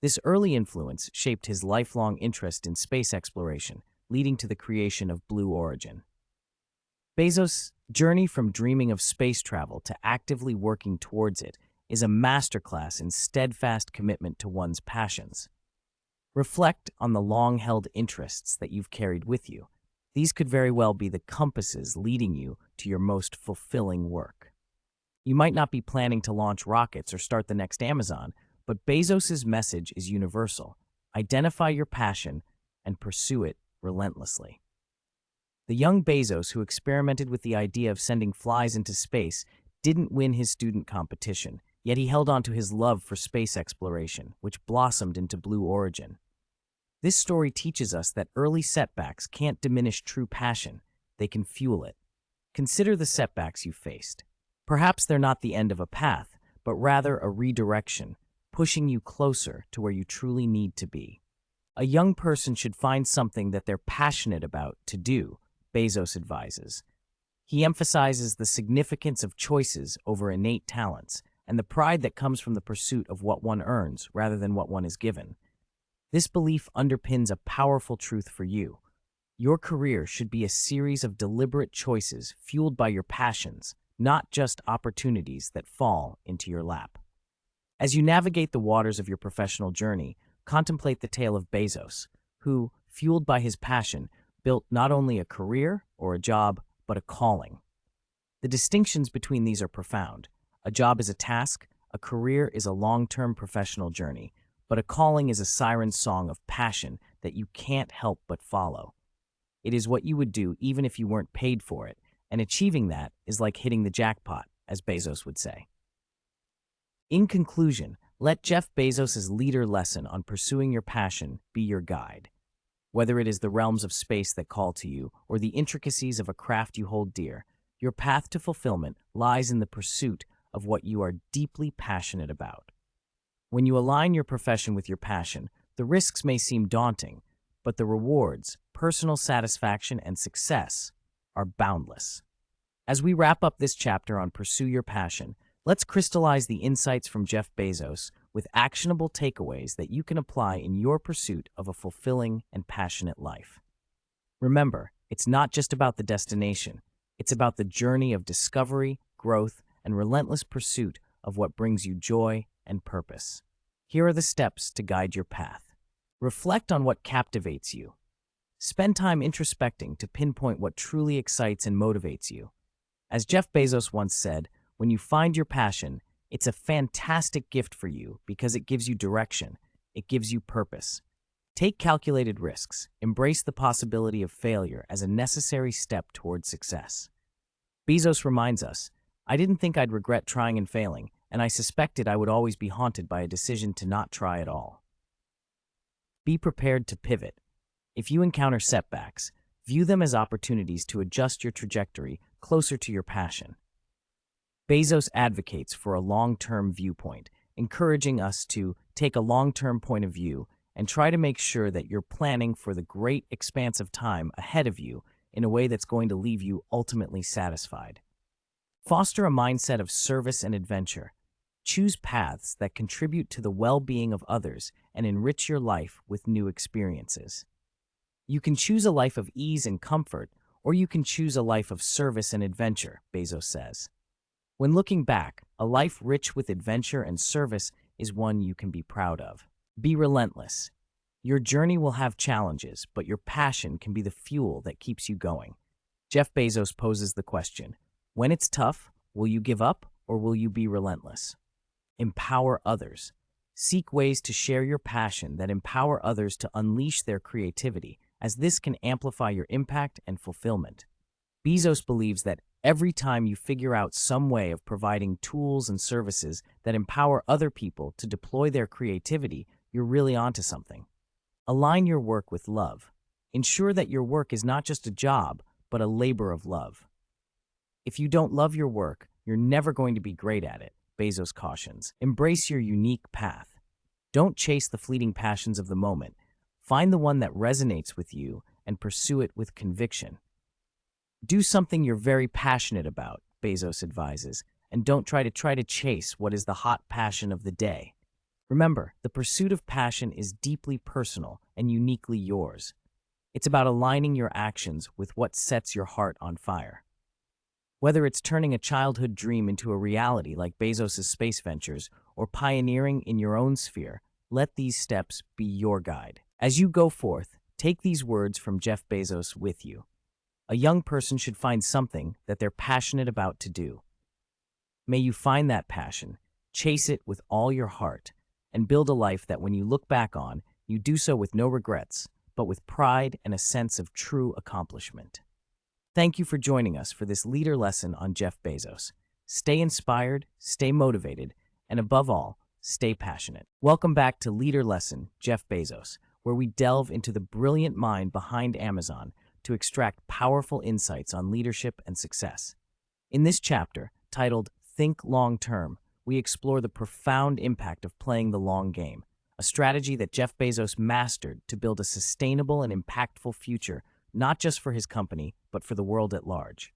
This early influence shaped his lifelong interest in space exploration, leading to the creation of Blue Origin. Bezos' journey from dreaming of space travel to actively working towards it is a masterclass in steadfast commitment to one's passions. Reflect on the long-held interests that you've carried with you. These could very well be the compasses leading you to your most fulfilling work. You might not be planning to launch rockets or start the next Amazon, but Bezos's message is universal. Identify your passion and pursue it relentlessly. The young Bezos who experimented with the idea of sending flies into space didn't win his student competition, yet he held on to his love for space exploration, which blossomed into Blue Origin. This story teaches us that early setbacks can't diminish true passion, they can fuel it. Consider the setbacks you faced. Perhaps they're not the end of a path, but rather a redirection, pushing you closer to where you truly need to be. A young person should find something that they're passionate about to do, Bezos advises. He emphasizes the significance of choices over innate talents and the pride that comes from the pursuit of what one earns rather than what one is given. This belief underpins a powerful truth for you. Your career should be a series of deliberate choices fueled by your passions, not just opportunities that fall into your lap. As you navigate the waters of your professional journey, contemplate the tale of Bezos, who, fueled by his passion, built not only a career or a job, but a calling. The distinctions between these are profound. A job is a task, a career is a long-term professional journey, but a calling is a siren song of passion that you can't help but follow. It is what you would do even if you weren't paid for it, and achieving that is like hitting the jackpot, as Bezos would say. In conclusion, let Jeff Bezos' leader lesson on pursuing your passion be your guide. Whether it is the realms of space that call to you or the intricacies of a craft you hold dear, your path to fulfillment lies in the pursuit of what you are deeply passionate about. When you align your profession with your passion, the risks may seem daunting, but the rewards, personal satisfaction, and success are boundless. As we wrap up this chapter on Pursue Your Passion, let's crystallize the insights from Jeff Bezos with actionable takeaways that you can apply in your pursuit of a fulfilling and passionate life. Remember, it's not just about the destination, it's about the journey of discovery, growth, and relentless pursuit of what brings you joy and purpose. Here are the steps to guide your path. Reflect on what captivates you. Spend time introspecting to pinpoint what truly excites and motivates you. As Jeff Bezos once said, when you find your passion, it's a fantastic gift for you because it gives you direction, it gives you purpose. Take calculated risks, embrace the possibility of failure as a necessary step towards success. Bezos reminds us, I didn't think I'd regret trying and failing, and I suspected I would always be haunted by a decision to not try at all. Be prepared to pivot. If you encounter setbacks, view them as opportunities to adjust your trajectory closer to your passion. Bezos advocates for a long-term viewpoint, encouraging us to take a long-term point of view and try to make sure that you're planning for the great expanse of time ahead of you in a way that's going to leave you ultimately satisfied. Foster a mindset of service and adventure. Choose paths that contribute to the well-being of others and enrich your life with new experiences. You can choose a life of ease and comfort, or you can choose a life of service and adventure, Bezos says. When looking back, a life rich with adventure and service is one you can be proud of. Be relentless. Your journey will have challenges, but your passion can be the fuel that keeps you going. Jeff Bezos poses the question, when it's tough, will you give up or will you be relentless? Empower others. Seek ways to share your passion that empower others to unleash their creativity, as this can amplify your impact and fulfillment. Bezos believes that every time you figure out some way of providing tools and services that empower other people to deploy their creativity, you're really onto something. Align your work with love. Ensure that your work is not just a job, but a labor of love. If you don't love your work, you're never going to be great at it, Bezos cautions. Embrace your unique path. Don't chase the fleeting passions of the moment. Find the one that resonates with you and pursue it with conviction. Do something you're very passionate about, Bezos advises, and don't try to chase what is the hot passion of the day. Remember, the pursuit of passion is deeply personal and uniquely yours. It's about aligning your actions with what sets your heart on fire. Whether it's turning a childhood dream into a reality like Bezos' space ventures or pioneering in your own sphere, let these steps be your guide. As you go forth, take these words from Jeff Bezos with you. A young person should find something that they're passionate about to do. May you find that passion, chase it with all your heart, and build a life that when you look back on, you do so with no regrets, but with pride and a sense of true accomplishment. Thank you for joining us for this leader lesson on Jeff Bezos. Stay inspired, stay motivated, and above all, stay passionate. Welcome back to Leader Lesson, Jeff Bezos, where we delve into the brilliant mind behind Amazon to extract powerful insights on leadership and success. In this chapter, titled Think Long Term, we explore the profound impact of playing the long game, a strategy that Jeff Bezos mastered to build a sustainable and impactful future, not just for his company, but for the world at large.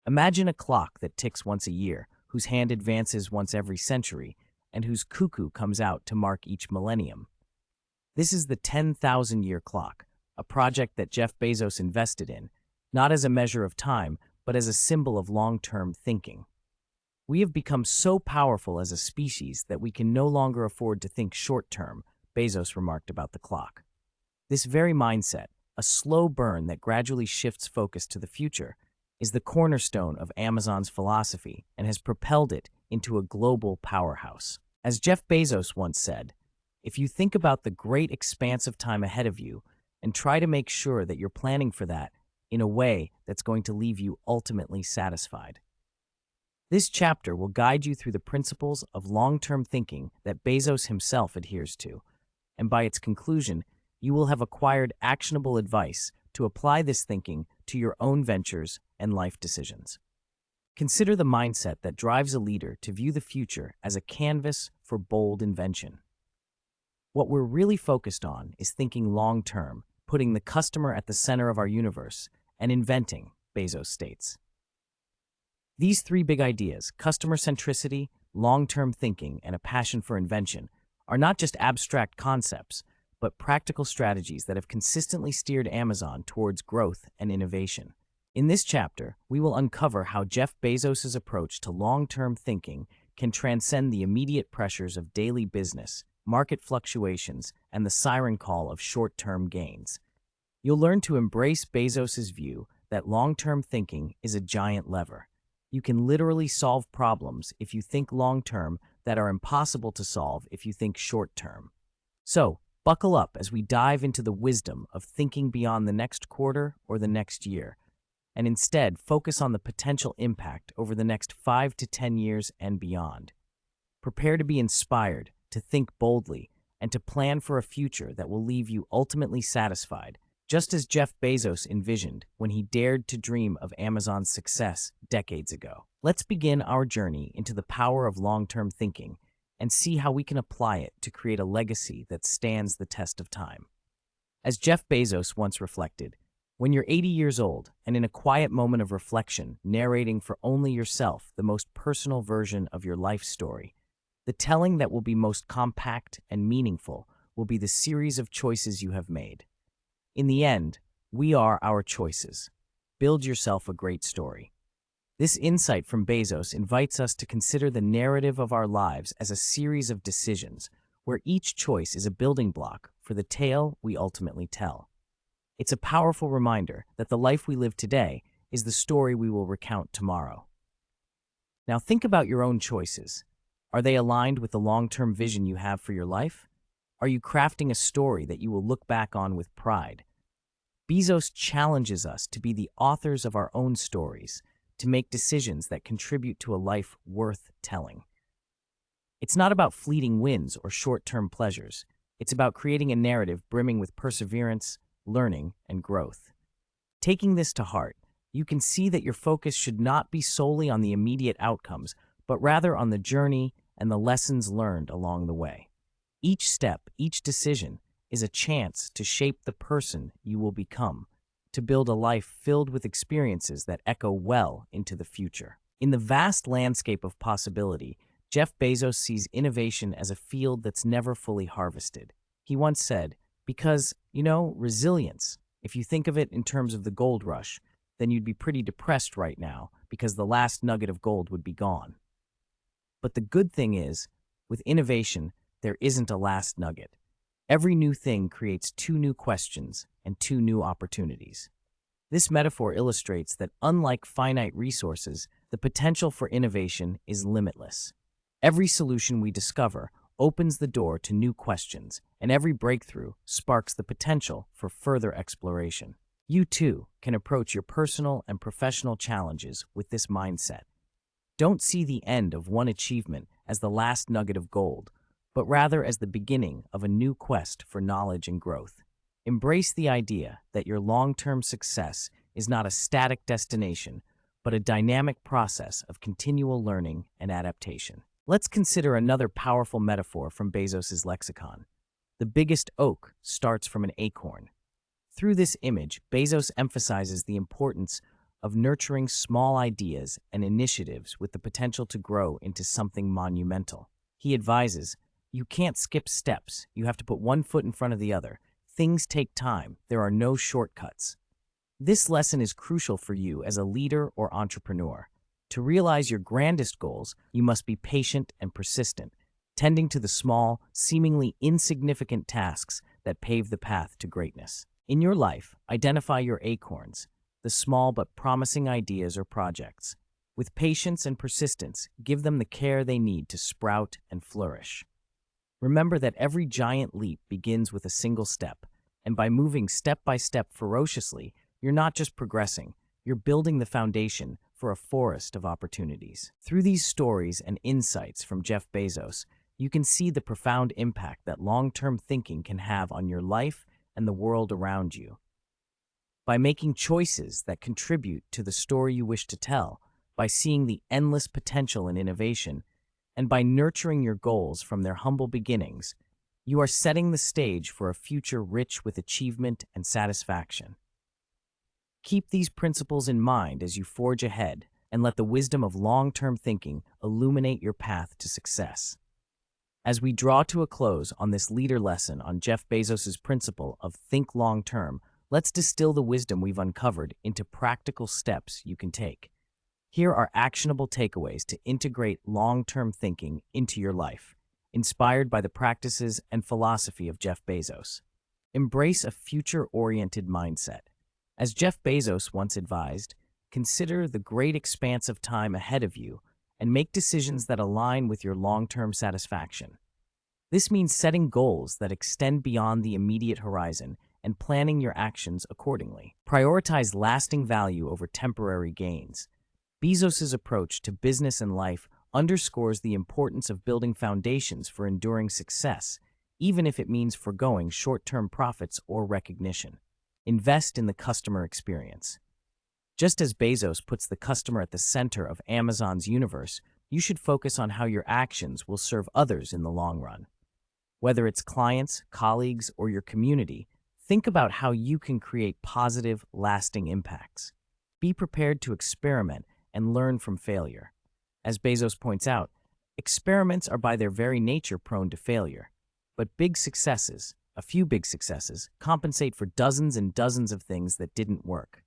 Imagine a clock that ticks once a year, whose hand advances once every century, and whose cuckoo comes out to mark each millennium. This is the 10,000-year clock, a project that Jeff Bezos invested in, not as a measure of time, but as a symbol of long-term thinking. We have become so powerful as a species that we can no longer afford to think short-term, Bezos remarked about the clock. This very mindset, a slow burn that gradually shifts focus to the future, is the cornerstone of Amazon's philosophy and has propelled it into a global powerhouse. As Jeff Bezos once said, if you think about the great expanse of time ahead of you and try to make sure that you're planning for that in a way that's going to leave you ultimately satisfied. This chapter will guide you through the principles of long-term thinking that Bezos himself adheres to, and by its conclusion, you will have acquired actionable advice to apply this thinking to your own ventures and life decisions. Consider the mindset that drives a leader to view the future as a canvas for bold invention. What we're really focused on is thinking long-term, putting the customer at the center of our universe, and inventing, Bezos states. These three big ideas, customer centricity, long-term thinking, and a passion for invention, are not just abstract concepts, but practical strategies that have consistently steered Amazon towards growth and innovation. In this chapter, we will uncover how Jeff Bezos' approach to long-term thinking can transcend the immediate pressures of daily business, market fluctuations, and the siren call of short-term gains. You'll learn to embrace Bezos' view that long-term thinking is a giant lever. You can literally solve problems if you think long-term that are impossible to solve if you think short-term. So, buckle up as we dive into the wisdom of thinking beyond the next quarter or the next year, and instead focus on the potential impact over the next 5 to 10 years and beyond. Prepare to be inspired, to think boldly, and to plan for a future that will leave you ultimately satisfied, just as Jeff Bezos envisioned when he dared to dream of Amazon's success decades ago. Let's begin our journey into the power of long-term thinking and see how we can apply it to create a legacy that stands the test of time. As Jeff Bezos once reflected, When you're 80 years old and in a quiet moment of reflection, narrating for only yourself the most personal version of your life story, the telling that will be most compact and meaningful will be the series of choices you have made. In the end, we are our choices. Build yourself a great story. This insight from Bezos invites us to consider the narrative of our lives as a series of decisions, where each choice is a building block for the tale we ultimately tell. It's a powerful reminder that the life we live today is the story we will recount tomorrow. Now think about your own choices. Are they aligned with the long-term vision you have for your life? Are you crafting a story that you will look back on with pride? Bezos challenges us to be the authors of our own stories, to make decisions that contribute to a life worth telling. It's not about fleeting wins or short-term pleasures. It's about creating a narrative brimming with perseverance, learning, and growth. Taking this to heart, you can see that your focus should not be solely on the immediate outcomes, but rather on the journey and the lessons learned along the way. Each step, each decision, is a chance to shape the person you will become, to build a life filled with experiences that echo well into the future. In the vast landscape of possibility, Jeff Bezos sees innovation as a field that's never fully harvested. He once said, because, resilience, if you think of it in terms of the gold rush, then you'd be pretty depressed right now because the last nugget of gold would be gone. But the good thing is, with innovation, there isn't a last nugget. Every new thing creates two new questions and two new opportunities. This metaphor illustrates that unlike finite resources, the potential for innovation is limitless. Every solution we discover opens the door to new questions, and every breakthrough sparks the potential for further exploration. You too can approach your personal and professional challenges with this mindset. Don't see the end of one achievement as the last nugget of gold, but rather as the beginning of a new quest for knowledge and growth. Embrace the idea that your long-term success is not a static destination, but a dynamic process of continual learning and adaptation. Let's consider another powerful metaphor from Bezos' lexicon. The biggest oak starts from an acorn. Through this image, Bezos emphasizes the importance of nurturing small ideas and initiatives with the potential to grow into something monumental. He advises, you can't skip steps. You have to put one foot in front of the other. Things take time. There are no shortcuts. This lesson is crucial for you as a leader or entrepreneur. To realize your grandest goals, you must be patient and persistent, tending to the small, seemingly insignificant tasks that pave the path to greatness. In your life, identify your acorns, the small but promising ideas or projects. With patience and persistence, give them the care they need to sprout and flourish. Remember that every giant leap begins with a single step, and by moving step by step ferociously, you're not just progressing, you're building the foundation for a forest of opportunities. Through these stories and insights from Jeff Bezos, you can see the profound impact that long-term thinking can have on your life and the world around you. By making choices that contribute to the story you wish to tell, by seeing the endless potential in innovation, and by nurturing your goals from their humble beginnings, you are setting the stage for a future rich with achievement and satisfaction. Keep these principles in mind as you forge ahead, and let the wisdom of long-term thinking illuminate your path to success. As we draw to a close on this leader lesson on Jeff Bezos' principle of think long-term, let's distill the wisdom we've uncovered into practical steps you can take. Here are actionable takeaways to integrate long-term thinking into your life, inspired by the practices and philosophy of Jeff Bezos. Embrace a future-oriented mindset. As Jeff Bezos once advised, consider the great expanse of time ahead of you and make decisions that align with your long-term satisfaction. This means setting goals that extend beyond the immediate horizon and planning your actions accordingly. Prioritize lasting value over temporary gains. Bezos' approach to business and life underscores the importance of building foundations for enduring success, even if it means forgoing short-term profits or recognition. Invest in the customer experience. Just as Bezos puts the customer at the center of Amazon's universe, you should focus on how your actions will serve others in the long run. Whether it's clients, colleagues, or your community, Think about how you can create positive, lasting impacts. Be prepared to experiment and learn from failure. As Bezos points out, experiments are by their very nature prone to failure. But big successes, a few big successes, compensate for dozens and dozens of things that didn't work.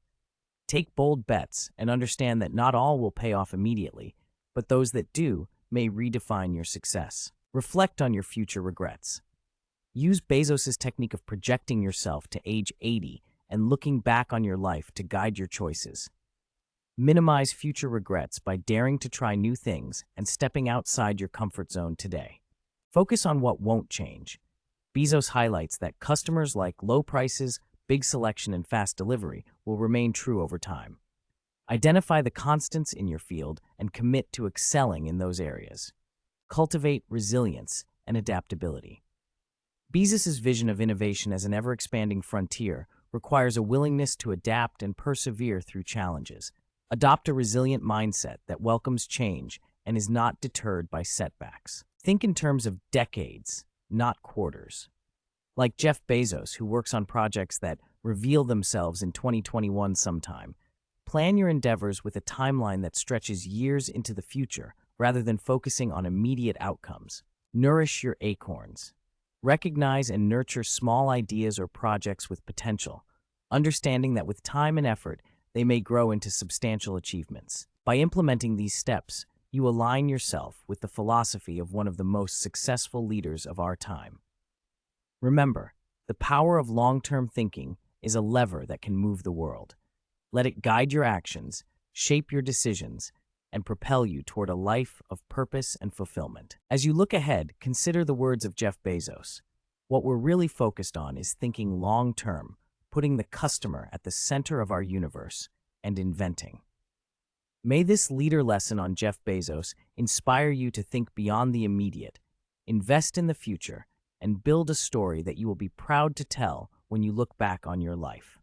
Take bold bets and understand that not all will pay off immediately, but those that do may redefine your success. Reflect on your future regrets. Use Bezos' technique of projecting yourself to age 80 and looking back on your life to guide your choices. Minimize future regrets by daring to try new things and stepping outside your comfort zone today. Focus on what won't change. Bezos highlights that customers like low prices, big selection, and fast delivery will remain true over time. Identify the constants in your field and commit to excelling in those areas. Cultivate resilience and adaptability. Bezos' vision of innovation as an ever-expanding frontier requires a willingness to adapt and persevere through challenges. Adopt a resilient mindset that welcomes change and is not deterred by setbacks. Think in terms of decades, not quarters. Like Jeff Bezos, who works on projects that reveal themselves in 2021 sometime, plan your endeavors with a timeline that stretches years into the future rather than focusing on immediate outcomes. Nourish your acorns. Recognize and nurture small ideas or projects with potential, understanding that with time and effort, they may grow into substantial achievements. By implementing these steps, you align yourself with the philosophy of one of the most successful leaders of our time. Remember, the power of long-term thinking is a lever that can move the world. Let it guide your actions, shape your decisions, and propel you toward a life of purpose and fulfillment. As you look ahead, consider the words of Jeff Bezos. What we're really focused on is thinking long-term, putting the customer at the center of our universe, and inventing. May this leader lesson on Jeff Bezos inspire you to think beyond the immediate, invest in the future, and build a story that you will be proud to tell when you look back on your life.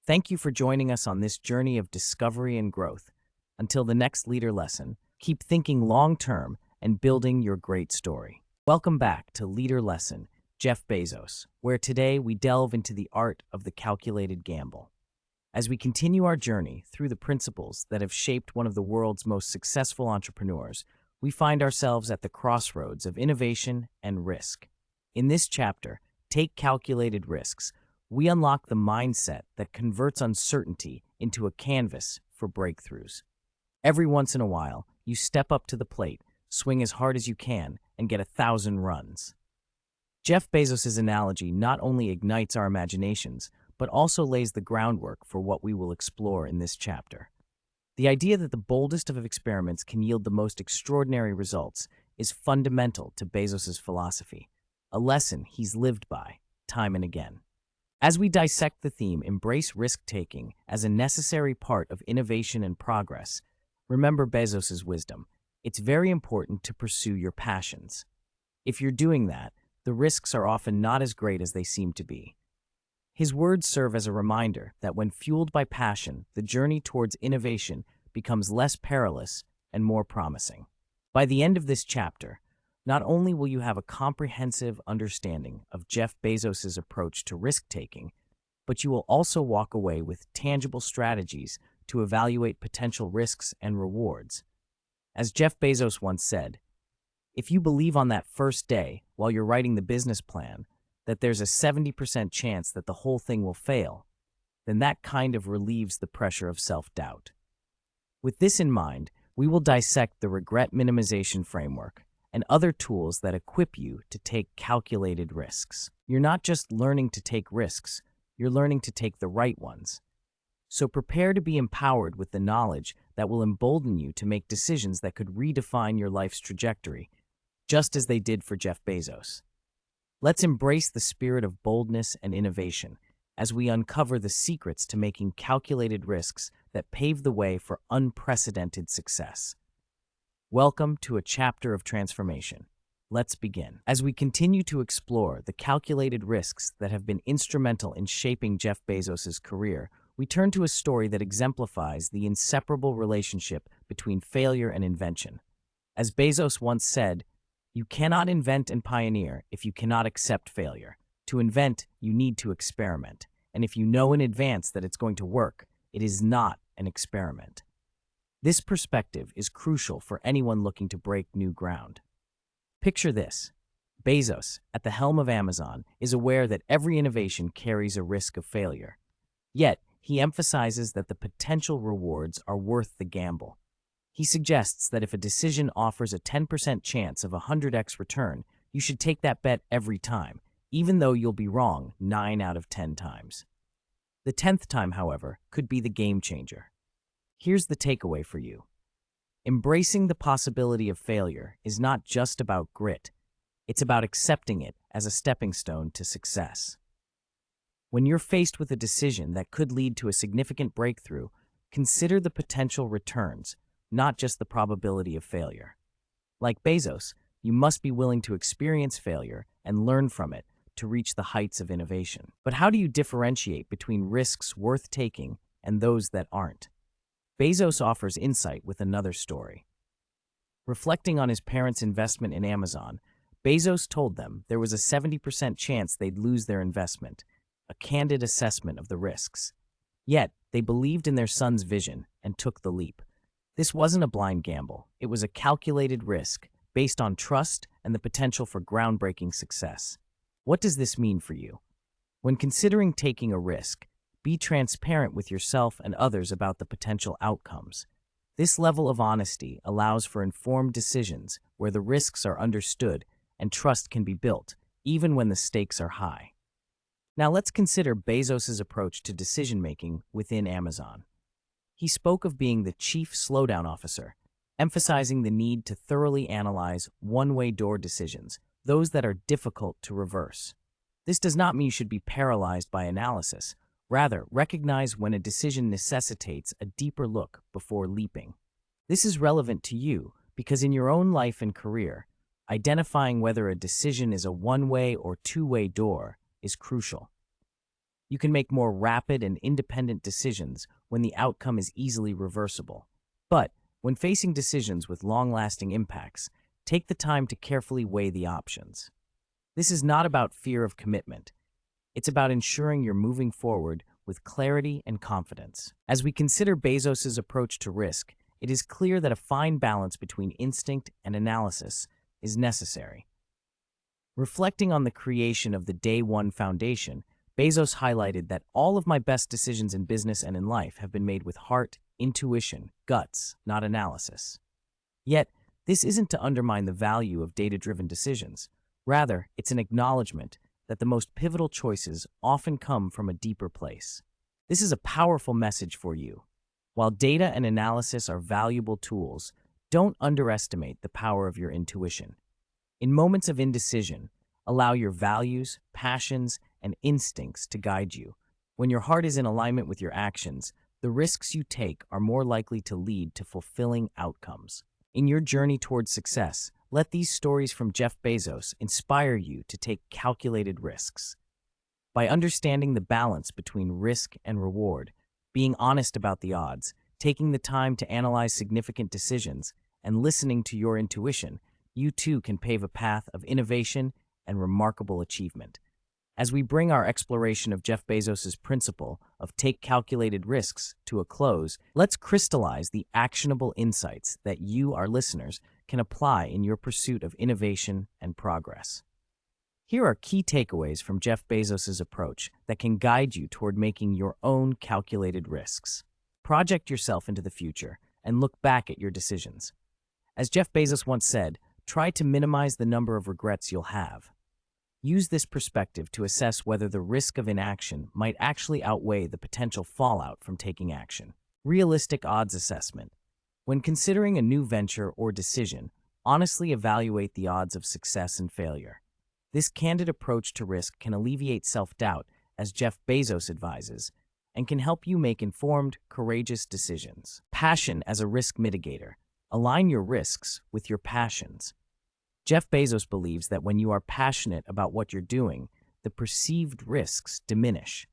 Thank you for joining us on this journey of discovery and growth. Until the next leader lesson, keep thinking long-term and building your great story. Welcome back to Leader Lesson, Jeff Bezos, where today we delve into the art of the calculated gamble. As we continue our journey through the principles that have shaped one of the world's most successful entrepreneurs, we find ourselves at the crossroads of innovation and risk. In this chapter, Take Calculated Risks, we unlock the mindset that converts uncertainty into a canvas for breakthroughs. Every once in a while, you step up to the plate, swing as hard as you can, and get 1,000 runs. Jeff Bezos' analogy not only ignites our imaginations, but also lays the groundwork for what we will explore in this chapter. The idea that the boldest of experiments can yield the most extraordinary results is fundamental to Bezos' philosophy, a lesson he's lived by time and again. As we dissect the theme, embrace risk-taking as a necessary part of innovation and progress, remember Bezos' wisdom. It's very important to pursue your passions. If you're doing that, the risks are often not as great as they seem to be. His words serve as a reminder that when fueled by passion, the journey towards innovation becomes less perilous and more promising. By the end of this chapter, not only will you have a comprehensive understanding of Jeff Bezos' approach to risk-taking, but you will also walk away with tangible strategies to evaluate potential risks and rewards. As Jeff Bezos once said, if you believe on that first day while you're writing the business plan that there's a 70% chance that the whole thing will fail, then that kind of relieves the pressure of self-doubt. With this in mind, we will dissect the regret minimization framework and other tools that equip you to take calculated risks. You're not just learning to take risks, you're learning to take the right ones. So prepare to be empowered with the knowledge that will embolden you to make decisions that could redefine your life's trajectory, just as they did for Jeff Bezos. Let's embrace the spirit of boldness and innovation as we uncover the secrets to making calculated risks that pave the way for unprecedented success. Welcome to a chapter of transformation. Let's begin. As we continue to explore the calculated risks that have been instrumental in shaping Jeff Bezos' career, we turn to a story that exemplifies the inseparable relationship between failure and invention. As Bezos once said, "You cannot invent and pioneer if you cannot accept failure." To invent, you need to experiment. And if you know in advance that it's going to work, it is not an experiment. This perspective is crucial for anyone looking to break new ground. Picture this. Bezos, at the helm of Amazon, is aware that every innovation carries a risk of failure. Yet, he emphasizes that the potential rewards are worth the gamble. He suggests that if a decision offers a 10% chance of a 100x return, you should take that bet every time, even though you'll be wrong 9 out of 10 times. The 10th time, however, could be the game changer. Here's the takeaway for you. Embracing the possibility of failure is not just about grit. It's about accepting it as a stepping stone to success. When you're faced with a decision that could lead to a significant breakthrough, consider the potential returns, not just the probability of failure. Like Bezos, you must be willing to experience failure and learn from it to reach the heights of innovation. But how do you differentiate between risks worth taking and those that aren't? Bezos offers insight with another story. Reflecting on his parents' investment in Amazon, Bezos told them there was a 70% chance they'd lose their investment, a candid assessment of the risks. Yet, they believed in their son's vision and took the leap. This wasn't a blind gamble. It was a calculated risk based on trust and the potential for groundbreaking success. What does this mean for you? When considering taking a risk, be transparent with yourself and others about the potential outcomes. This level of honesty allows for informed decisions where the risks are understood and trust can be built, even when the stakes are high. Now let's consider Bezos' approach to decision-making within Amazon. He spoke of being the chief slowdown officer, emphasizing the need to thoroughly analyze one-way door decisions, those that are difficult to reverse. This does not mean you should be paralyzed by analysis. Rather, recognize when a decision necessitates a deeper look before leaping. This is relevant to you because in your own life and career, identifying whether a decision is a one-way or two-way door is crucial. You can make more rapid and independent decisions when the outcome is easily reversible. But when facing decisions with long-lasting impacts, take the time to carefully weigh the options. This is not about fear of commitment. It's about ensuring you're moving forward with clarity and confidence. As we consider Bezos' approach to risk, it is clear that a fine balance between instinct and analysis is necessary. Reflecting on the creation of the Day One Foundation, Bezos highlighted that all of my best decisions in business and in life have been made with heart, intuition, guts, not analysis. Yet, this isn't to undermine the value of data-driven decisions. Rather, it's an acknowledgement that the most pivotal choices often come from a deeper place. This is a powerful message for you. While data and analysis are valuable tools, don't underestimate the power of your intuition. In moments of indecision, allow your values, passions, and instincts to guide you. When your heart is in alignment with your actions, the risks you take are more likely to lead to fulfilling outcomes. In your journey towards success, let these stories from Jeff Bezos inspire you to take calculated risks. By understanding the balance between risk and reward, being honest about the odds, taking the time to analyze significant decisions, and listening to your intuition, you too can pave a path of innovation and remarkable achievement. As we bring our exploration of Jeff Bezos' principle of take calculated risks to a close, let's crystallize the actionable insights that you, our listeners, can apply in your pursuit of innovation and progress. Here are key takeaways from Jeff Bezos' approach that can guide you toward making your own calculated risks. Project yourself into the future and look back at your decisions. As Jeff Bezos once said, try to minimize the number of regrets you'll have. Use this perspective to assess whether the risk of inaction might actually outweigh the potential fallout from taking action. Realistic odds assessment. When considering a new venture or decision, honestly evaluate the odds of success and failure. This candid approach to risk can alleviate self-doubt, as Jeff Bezos advises, and can help you make informed, courageous decisions. Passion as a risk mitigator. Align your risks with your passions. Jeff Bezos believes that when you are passionate about what you're doing, the perceived risks diminish.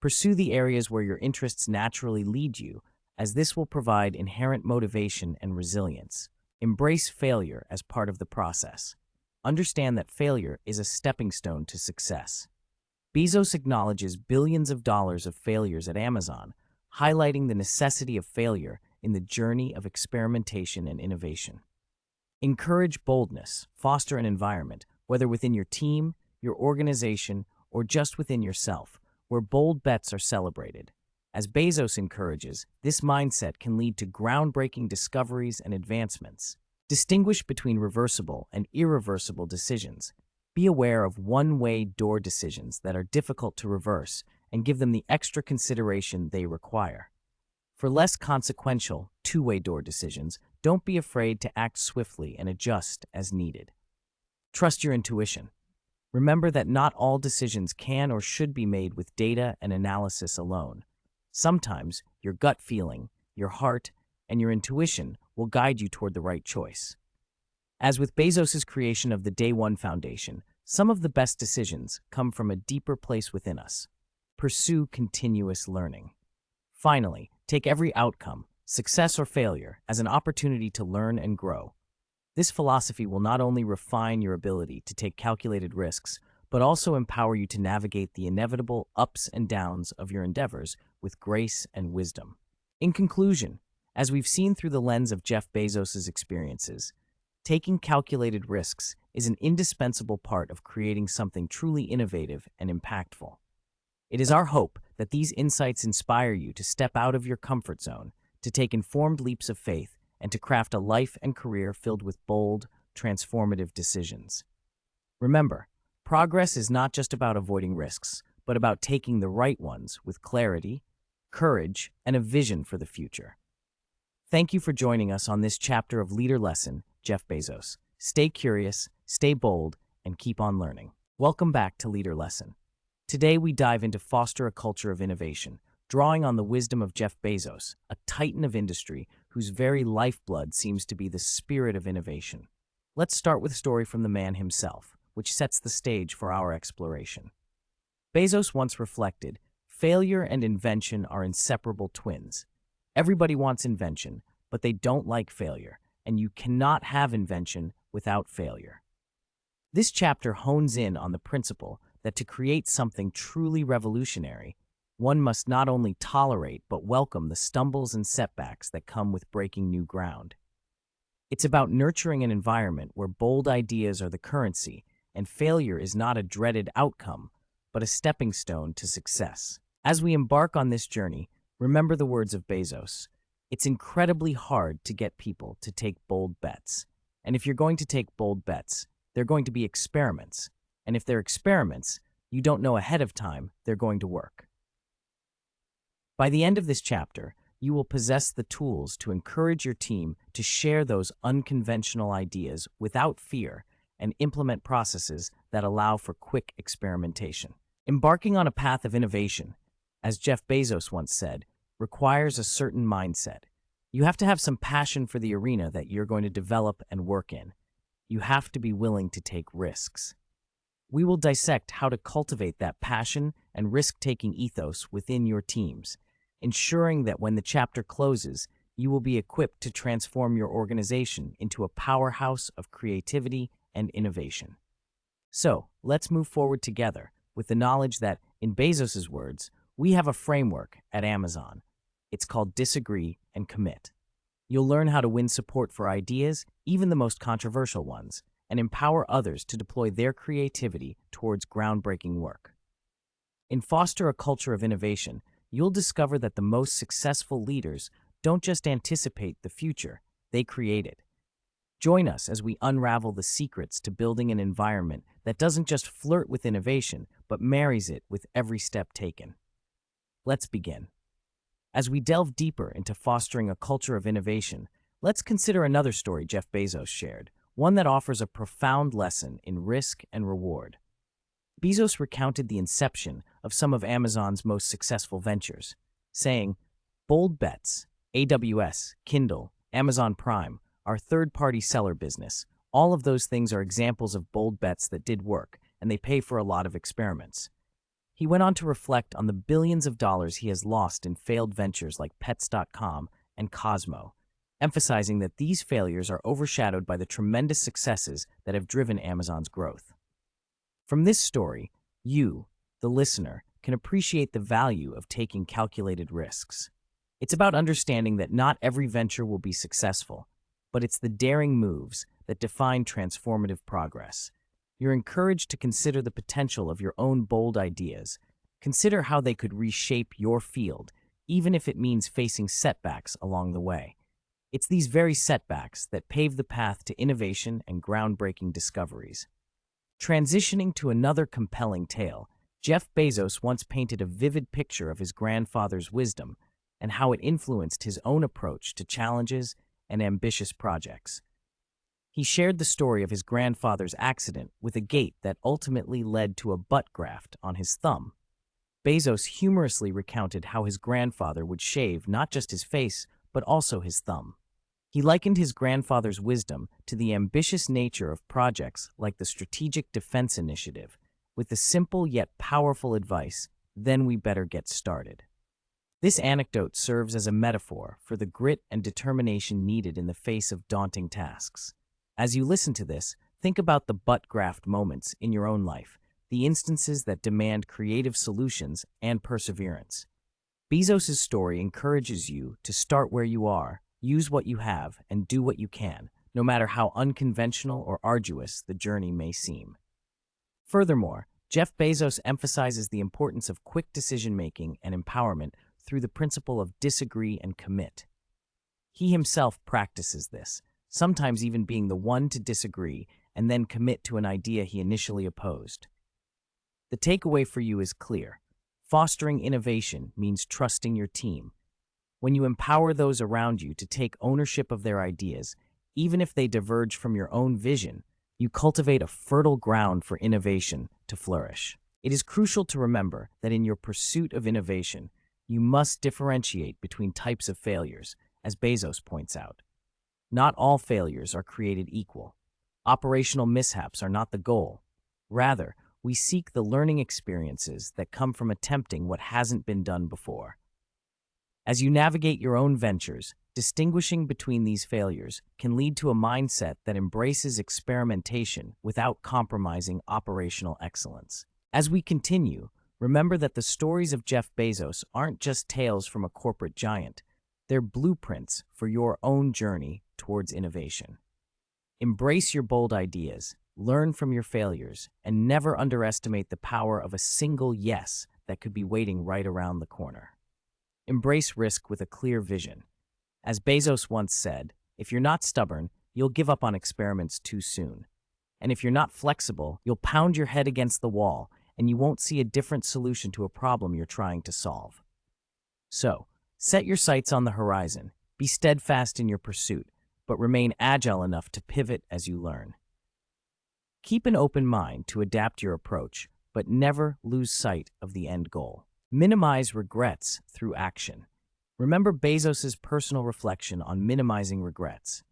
Pursue the areas where your interests naturally lead you, as this will provide inherent motivation and resilience. Embrace failure as part of the process. Understand that failure is a stepping stone to success. Bezos acknowledges billions of dollars of failures at Amazon, highlighting the necessity of failure in the journey of experimentation and innovation. Encourage boldness, foster an environment, whether within your team, your organization, or just within yourself, where bold bets are celebrated. As Bezos encourages, this mindset can lead to groundbreaking discoveries and advancements. Distinguish between reversible and irreversible decisions. Be aware of one-way door decisions that are difficult to reverse and give them the extra consideration they require. For less consequential, two-way door decisions, don't be afraid to act swiftly and adjust as needed. Trust your intuition. Remember that not all decisions can or should be made with data and analysis alone. Sometimes your gut feeling, your heart, and your intuition will guide you toward the right choice. As with Bezos' creation of the Day One Foundation, some of the best decisions come from a deeper place within us. Pursue continuous learning. Finally, take every outcome, success or failure, as an opportunity to learn and grow. This philosophy will not only refine your ability to take calculated risks, but also empower you to navigate the inevitable ups and downs of your endeavors with grace and wisdom. In conclusion, as we've seen through the lens of Jeff Bezos' experiences, taking calculated risks is an indispensable part of creating something truly innovative and impactful. It is our hope that these insights inspire you to step out of your comfort zone, to take informed leaps of faith, and to craft a life and career filled with bold, transformative decisions. Remember, progress is not just about avoiding risks, but about taking the right ones with clarity, courage, and a vision for the future. Thank you for joining us on this chapter of Leader Lesson, Jeff Bezos. Stay curious, stay bold, and keep on learning. Welcome back to Leader Lesson. Today we dive into foster a culture of innovation, drawing on the wisdom of Jeff Bezos, a titan of industry whose very lifeblood seems to be the spirit of innovation. Let's start with a story from the man himself, which sets the stage for our exploration. Bezos once reflected, "Failure and invention are inseparable twins. Everybody wants invention, but they don't like failure, and you cannot have invention without failure." This chapter hones in on the principle that to create something truly revolutionary, one must not only tolerate but welcome the stumbles and setbacks that come with breaking new ground. It's about nurturing an environment where bold ideas are the currency, and failure is not a dreaded outcome, but a stepping stone to success. As we embark on this journey, remember the words of Bezos. It's incredibly hard to get people to take bold bets. And if you're going to take bold bets, they're going to be experiments. And if they're experiments, you don't know ahead of time they're going to work. By the end of this chapter, you will possess the tools to encourage your team to share those unconventional ideas without fear and implement processes that allow for quick experimentation. Embarking on a path of innovation, as Jeff Bezos once said, requires a certain mindset. You have to have some passion for the arena that you're going to develop and work in. You have to be willing to take risks. We will dissect how to cultivate that passion and risk-taking ethos within your teams, ensuring that when the chapter closes, you will be equipped to transform your organization into a powerhouse of creativity and innovation. So, let's move forward together with the knowledge that, in Bezos' words, we have a framework at Amazon. It's called Disagree and Commit. You'll learn how to win support for ideas, even the most controversial ones, and empower others to deploy their creativity towards groundbreaking work. In Foster a Culture of Innovation, you'll discover that the most successful leaders don't just anticipate the future, they create it. Join us as we unravel the secrets to building an environment that doesn't just flirt with innovation, but marries it with every step taken. Let's begin. As we delve deeper into fostering a culture of innovation, let's consider another story Jeff Bezos shared, one that offers a profound lesson in risk and reward. Bezos recounted the inception of some of Amazon's most successful ventures, saying, "Bold bets, AWS, Kindle, Amazon Prime, our third-party seller business, all of those things are examples of bold bets that did work, and they pay for a lot of experiments." He went on to reflect on the billions of dollars he has lost in failed ventures like Pets.com and Cosmo, emphasizing that these failures are overshadowed by the tremendous successes that have driven Amazon's growth. From this story, you, the listener, can appreciate the value of taking calculated risks. It's about understanding that not every venture will be successful, but it's the daring moves that define transformative progress. You're encouraged to consider the potential of your own bold ideas. Consider how they could reshape your field, even if it means facing setbacks along the way. It's these very setbacks that pave the path to innovation and groundbreaking discoveries. Transitioning to another compelling tale, Jeff Bezos once painted a vivid picture of his grandfather's wisdom and how it influenced his own approach to challenges and ambitious projects. He shared the story of his grandfather's accident with a gait that ultimately led to a butt graft on his thumb. Bezos humorously recounted how his grandfather would shave not just his face, but also his thumb. He likened his grandfather's wisdom to the ambitious nature of projects like the Strategic Defense Initiative, with the simple yet powerful advice, "Then we better get started." This anecdote serves as a metaphor for the grit and determination needed in the face of daunting tasks. As you listen to this, think about the butt graft moments in your own life, the instances that demand creative solutions and perseverance. Bezos' story encourages you to start where you are, use what you have, and do what you can, no matter how unconventional or arduous the journey may seem. Furthermore, Jeff Bezos emphasizes the importance of quick decision-making and empowerment through the principle of disagree and commit. He himself practices this, sometimes even being the one to disagree and then commit to an idea he initially opposed. The takeaway for you is clear. Fostering innovation means trusting your team. When you empower those around you to take ownership of their ideas, even if they diverge from your own vision, you cultivate a fertile ground for innovation to flourish. It is crucial to remember that in your pursuit of innovation, you must differentiate between types of failures, as Bezos points out. Not all failures are created equal. Operational mishaps are not the goal. Rather, we seek the learning experiences that come from attempting what hasn't been done before. As you navigate your own ventures, distinguishing between these failures can lead to a mindset that embraces experimentation without compromising operational excellence. As we continue, remember that the stories of Jeff Bezos aren't just tales from a corporate giant. They're blueprints for your own journey towards innovation. Embrace your bold ideas, learn from your failures, and never underestimate the power of a single yes that could be waiting right around the corner. Embrace risk with a clear vision. As Bezos once said, if you're not stubborn, you'll give up on experiments too soon. And if you're not flexible, you'll pound your head against the wall and you won't see a different solution to a problem you're trying to solve. So, set your sights on the horizon, be steadfast in your pursuit, but remain agile enough to pivot as you learn. Keep an open mind to adapt your approach, but never lose sight of the end goal. Minimize regrets through action. Remember Bezos' personal reflection on minimizing regrets.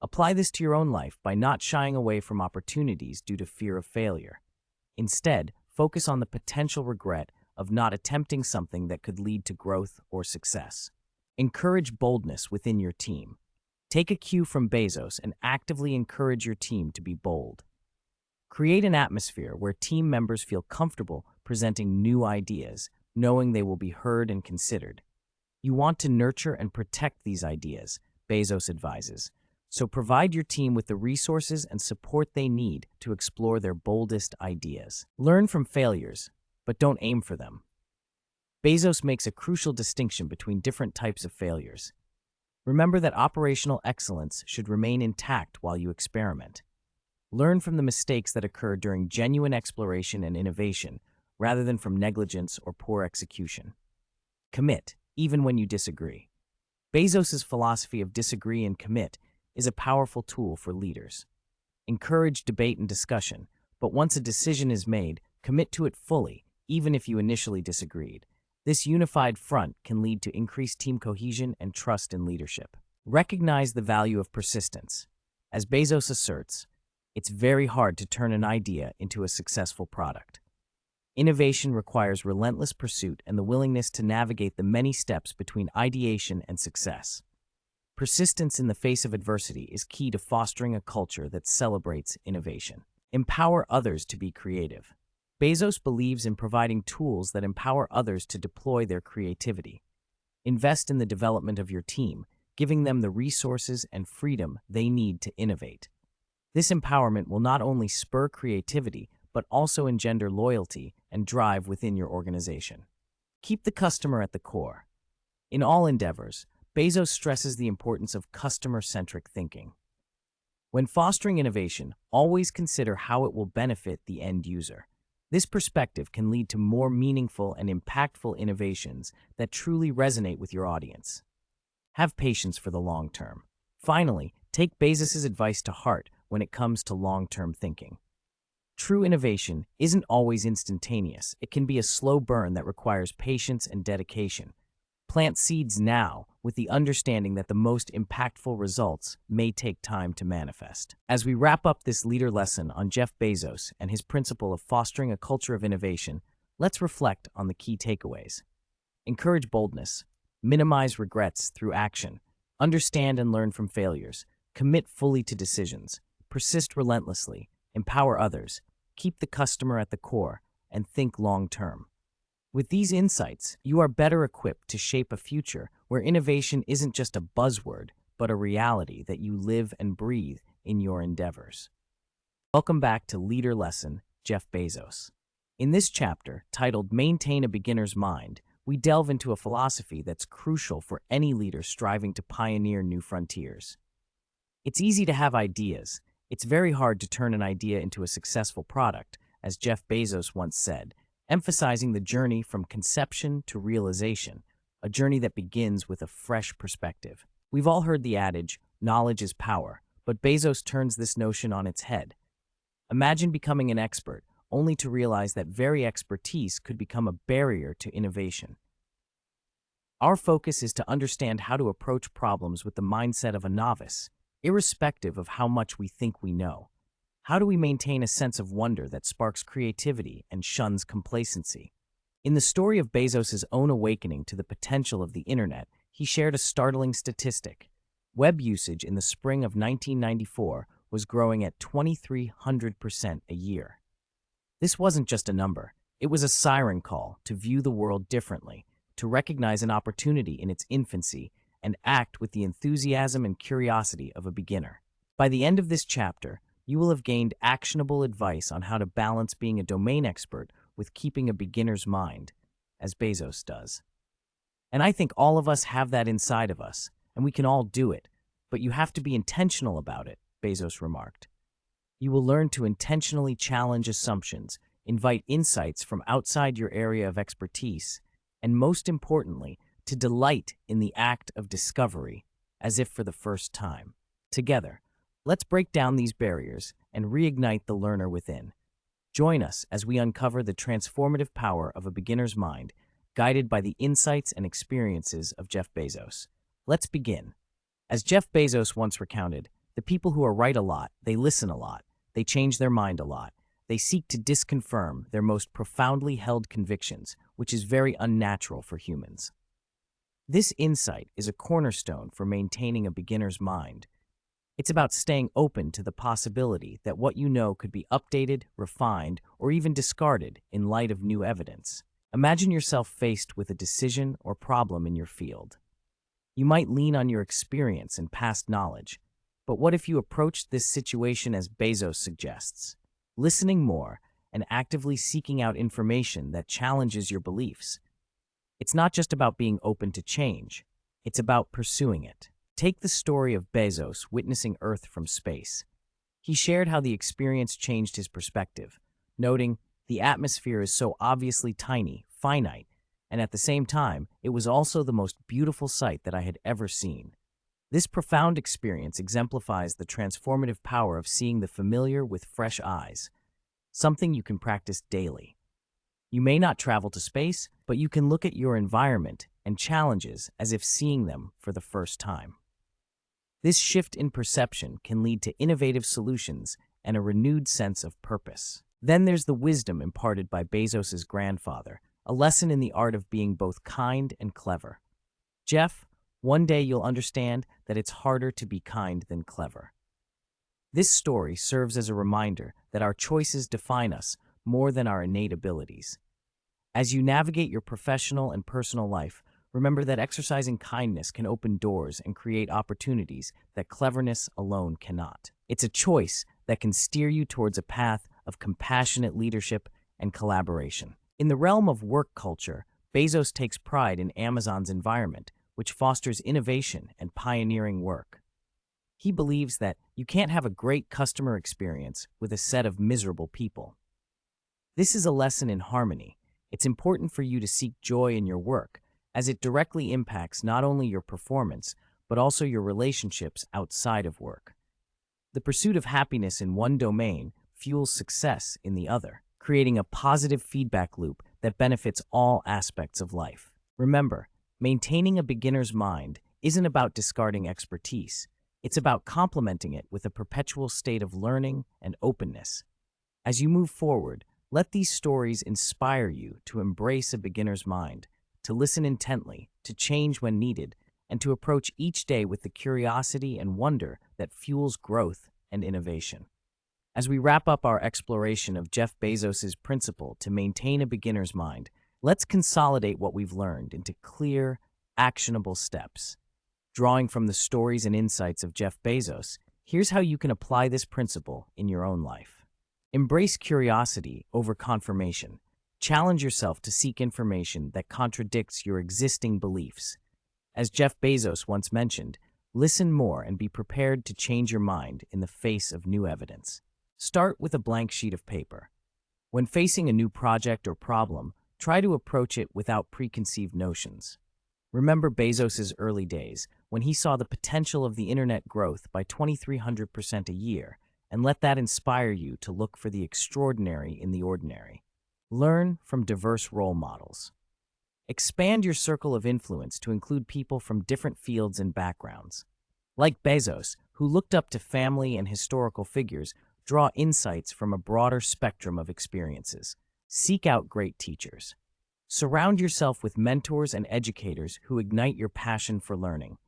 Apply this to your own life by not shying away from opportunities due to fear of failure. Instead, focus on the potential regret of not attempting something that could lead to growth or success. Encourage boldness within your team. Take a cue from Bezos and actively encourage your team to be bold. Create an atmosphere where team members feel comfortable presenting new ideas, knowing they will be heard and considered. You want to nurture and protect these ideas, Bezos advises, so provide your team with the resources and support they need to explore their boldest ideas. Learn from failures, but don't aim for them. Bezos makes a crucial distinction between different types of failures. Remember that operational excellence should remain intact while you experiment. Learn from the mistakes that occur during genuine exploration and innovation, rather than from negligence or poor execution. Commit, even when you disagree. Bezos' philosophy of disagree and commit is a powerful tool for leaders. Encourage debate and discussion, but once a decision is made, commit to it fully, even if you initially disagreed. This unified front can lead to increased team cohesion and trust in leadership. Recognize the value of persistence. As Bezos asserts, it's very hard to turn an idea into a successful product. Innovation requires relentless pursuit and the willingness to navigate the many steps between ideation and success. Persistence in the face of adversity is key to fostering a culture that celebrates innovation. Empower others to be creative. Bezos believes in providing tools that empower others to deploy their creativity. Invest in the development of your team, giving them the resources and freedom they need to innovate. This empowerment will not only spur creativity, but also engender loyalty and drive within your organization. Keep the customer at the core. In all endeavors, Bezos stresses the importance of customer-centric thinking. When fostering innovation, always consider how it will benefit the end user. This perspective can lead to more meaningful and impactful innovations that truly resonate with your audience. Have patience for the long term. Finally, take Bezos' advice to heart when it comes to long-term thinking. True innovation isn't always instantaneous. It can be a slow burn that requires patience and dedication. Plant seeds now with the understanding that the most impactful results may take time to manifest. As we wrap up this leader lesson on Jeff Bezos and his principle of fostering a culture of innovation, let's reflect on the key takeaways. Encourage boldness. Minimize regrets through action. Understand and learn from failures. Commit fully to decisions. Persist relentlessly. Empower others. Keep the customer at the core. And think long-term. With these insights, you are better equipped to shape a future where innovation isn't just a buzzword, but a reality that you live and breathe in your endeavors. Welcome back to Leader Lesson, Jeff Bezos. In this chapter, titled Maintain a Beginner's Mind, we delve into a philosophy that's crucial for any leader striving to pioneer new frontiers. It's easy to have ideas. It's very hard to turn an idea into a successful product, as Jeff Bezos once said, emphasizing the journey from conception to realization, a journey that begins with a fresh perspective. We've all heard the adage, knowledge is power, but Bezos turns this notion on its head. Imagine becoming an expert, only to realize that very expertise could become a barrier to innovation. Our focus is to understand how to approach problems with the mindset of a novice, irrespective of how much we think we know. How do we maintain a sense of wonder that sparks creativity and shuns complacency? In the story of Bezos' own awakening to the potential of the internet, he shared a startling statistic. Web usage in the spring of 1994 was growing at 2,300% a year. This wasn't just a number. It was a siren call to view the world differently, to recognize an opportunity in its infancy, and act with the enthusiasm and curiosity of a beginner. By the end of this chapter, you will have gained actionable advice on how to balance being a domain expert with keeping a beginner's mind, as Bezos does. And I think all of us have that inside of us, and we can all do it, but you have to be intentional about it, Bezos remarked. You will learn to intentionally challenge assumptions, invite insights from outside your area of expertise, and most importantly, to delight in the act of discovery, as if for the first time. Together, let's break down these barriers and reignite the learner within. Join us as we uncover the transformative power of a beginner's mind, guided by the insights and experiences of Jeff Bezos. Let's begin. As Jeff Bezos once recounted, the people who are right a lot, they listen a lot, they change their mind a lot, they seek to disconfirm their most profoundly held convictions, which is very unnatural for humans. This insight is a cornerstone for maintaining a beginner's mind. It's about staying open to the possibility that what you know could be updated, refined, or even discarded in light of new evidence. Imagine yourself faced with a decision or problem in your field. You might lean on your experience and past knowledge, but what if you approached this situation as Bezos suggests, listening more and actively seeking out information that challenges your beliefs? It's not just about being open to change, it's about pursuing it. Take the story of Bezos witnessing Earth from space. He shared how the experience changed his perspective, noting, "The atmosphere is so obviously tiny, finite, and at the same time, it was also the most beautiful sight that I had ever seen." This profound experience exemplifies the transformative power of seeing the familiar with fresh eyes, something you can practice daily. You may not travel to space, but you can look at your environment and challenges as if seeing them for the first time. This shift in perception can lead to innovative solutions and a renewed sense of purpose. Then there's the wisdom imparted by Bezos' grandfather, a lesson in the art of being both kind and clever. Jeff, one day you'll understand that it's harder to be kind than clever. This story serves as a reminder that our choices define us, more than our innate abilities. As you navigate your professional and personal life, remember that exercising kindness can open doors and create opportunities that cleverness alone cannot. It's a choice that can steer you towards a path of compassionate leadership and collaboration. In the realm of work culture, Bezos takes pride in Amazon's environment, which fosters innovation and pioneering work. He believes that you can't have a great customer experience with a set of miserable people. This is a lesson in harmony. It's important for you to seek joy in your work, as it directly impacts not only your performance, but also your relationships outside of work. The pursuit of happiness in one domain fuels success in the other, creating a positive feedback loop that benefits all aspects of life. Remember, maintaining a beginner's mind isn't about discarding expertise. It's about complementing it with a perpetual state of learning and openness. As you move forward, let these stories inspire you to embrace a beginner's mind, to listen intently, to change when needed, and to approach each day with the curiosity and wonder that fuels growth and innovation. As we wrap up our exploration of Jeff Bezos' principle to maintain a beginner's mind, let's consolidate what we've learned into clear, actionable steps. Drawing from the stories and insights of Jeff Bezos, here's how you can apply this principle in your own life. Embrace curiosity over confirmation. Challenge yourself to seek information that contradicts your existing beliefs. As Jeff Bezos once mentioned, listen more and be prepared to change your mind in the face of new evidence. Start with a blank sheet of paper. When facing a new project or problem, try to approach it without preconceived notions. Remember Bezos' early days, when he saw the potential of the internet growth by 2,300% a year, and let that inspire you to look for the extraordinary in the ordinary. Learn from diverse role models. Expand your circle of influence to include people from different fields and backgrounds. Like Bezos, who looked up to family and historical figures, draw insights from a broader spectrum of experiences. Seek out great teachers. Surround yourself with mentors and educators who ignite your passion for learning.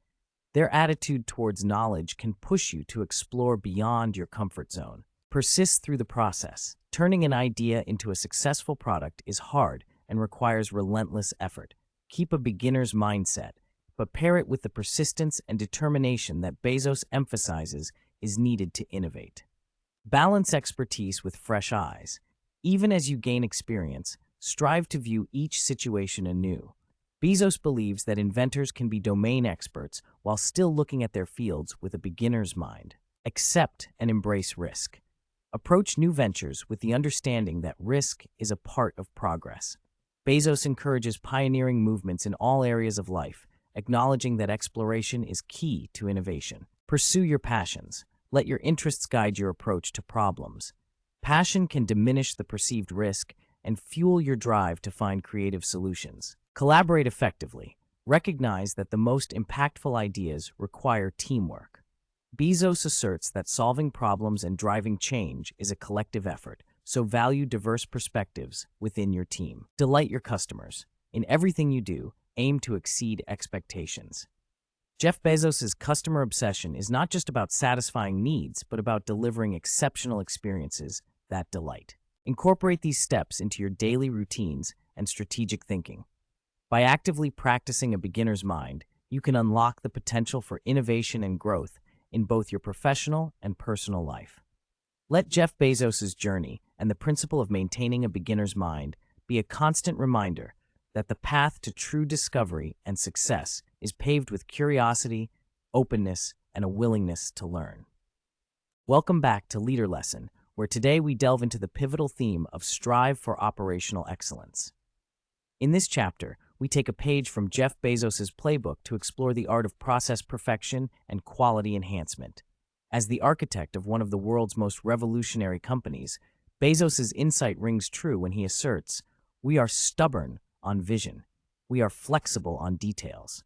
Their attitude towards knowledge can push you to explore beyond your comfort zone. Persist through the process. Turning an idea into a successful product is hard and requires relentless effort. Keep a beginner's mindset, but pair it with the persistence and determination that Bezos emphasizes is needed to innovate. Balance expertise with fresh eyes. Even as you gain experience, strive to view each situation anew. Bezos believes that inventors can be domain experts while still looking at their fields with a beginner's mind. Accept and embrace risk. Approach new ventures with the understanding that risk is a part of progress. Bezos encourages pioneering movements in all areas of life, acknowledging that exploration is key to innovation. Pursue your passions. Let your interests guide your approach to problems. Passion can diminish the perceived risk and fuel your drive to find creative solutions. Collaborate effectively. Recognize that the most impactful ideas require teamwork. Bezos asserts that solving problems and driving change is a collective effort, so value diverse perspectives within your team. Delight your customers. In everything you do, aim to exceed expectations. Jeff Bezos' customer obsession is not just about satisfying needs, but about delivering exceptional experiences that delight. Incorporate these steps into your daily routines and strategic thinking. By actively practicing a beginner's mind, you can unlock the potential for innovation and growth in both your professional and personal life. Let Jeff Bezos' journey and the principle of maintaining a beginner's mind be a constant reminder that the path to true discovery and success is paved with curiosity, openness, and a willingness to learn. Welcome back to Leader Lesson, where today we delve into the pivotal theme of strive for operational excellence. In this chapter, we take a page from Jeff Bezos' playbook to explore the art of process perfection and quality enhancement. As the architect of one of the world's most revolutionary companies, Bezos' insight rings true when he asserts, "We are stubborn on vision. We are flexible on details."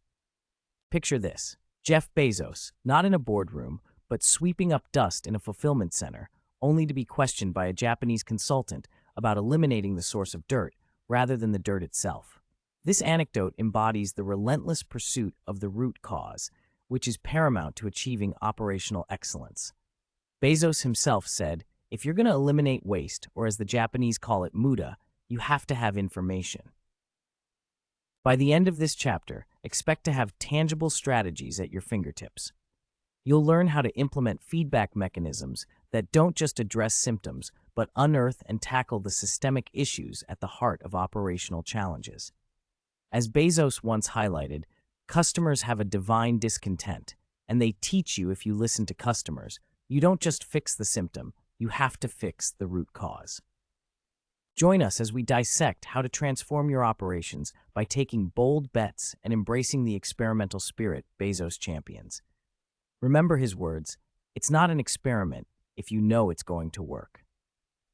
Picture this: Jeff Bezos, not in a boardroom, but sweeping up dust in a fulfillment center, only to be questioned by a Japanese consultant about eliminating the source of dirt rather than the dirt itself. This anecdote embodies the relentless pursuit of the root cause, which is paramount to achieving operational excellence. Bezos himself said, If you're going to eliminate waste, or as the Japanese call it, muda, you have to have information. By the end of this chapter, expect to have tangible strategies at your fingertips. You'll learn how to implement feedback mechanisms that don't just address symptoms, but unearth and tackle the systemic issues at the heart of operational challenges. As Bezos once highlighted, customers have a divine discontent, and they teach you if you listen to customers, you don't just fix the symptom, you have to fix the root cause. Join us as we dissect how to transform your operations by taking bold bets and embracing the experimental spirit Bezos champions. Remember his words, it's not an experiment if you know it's going to work.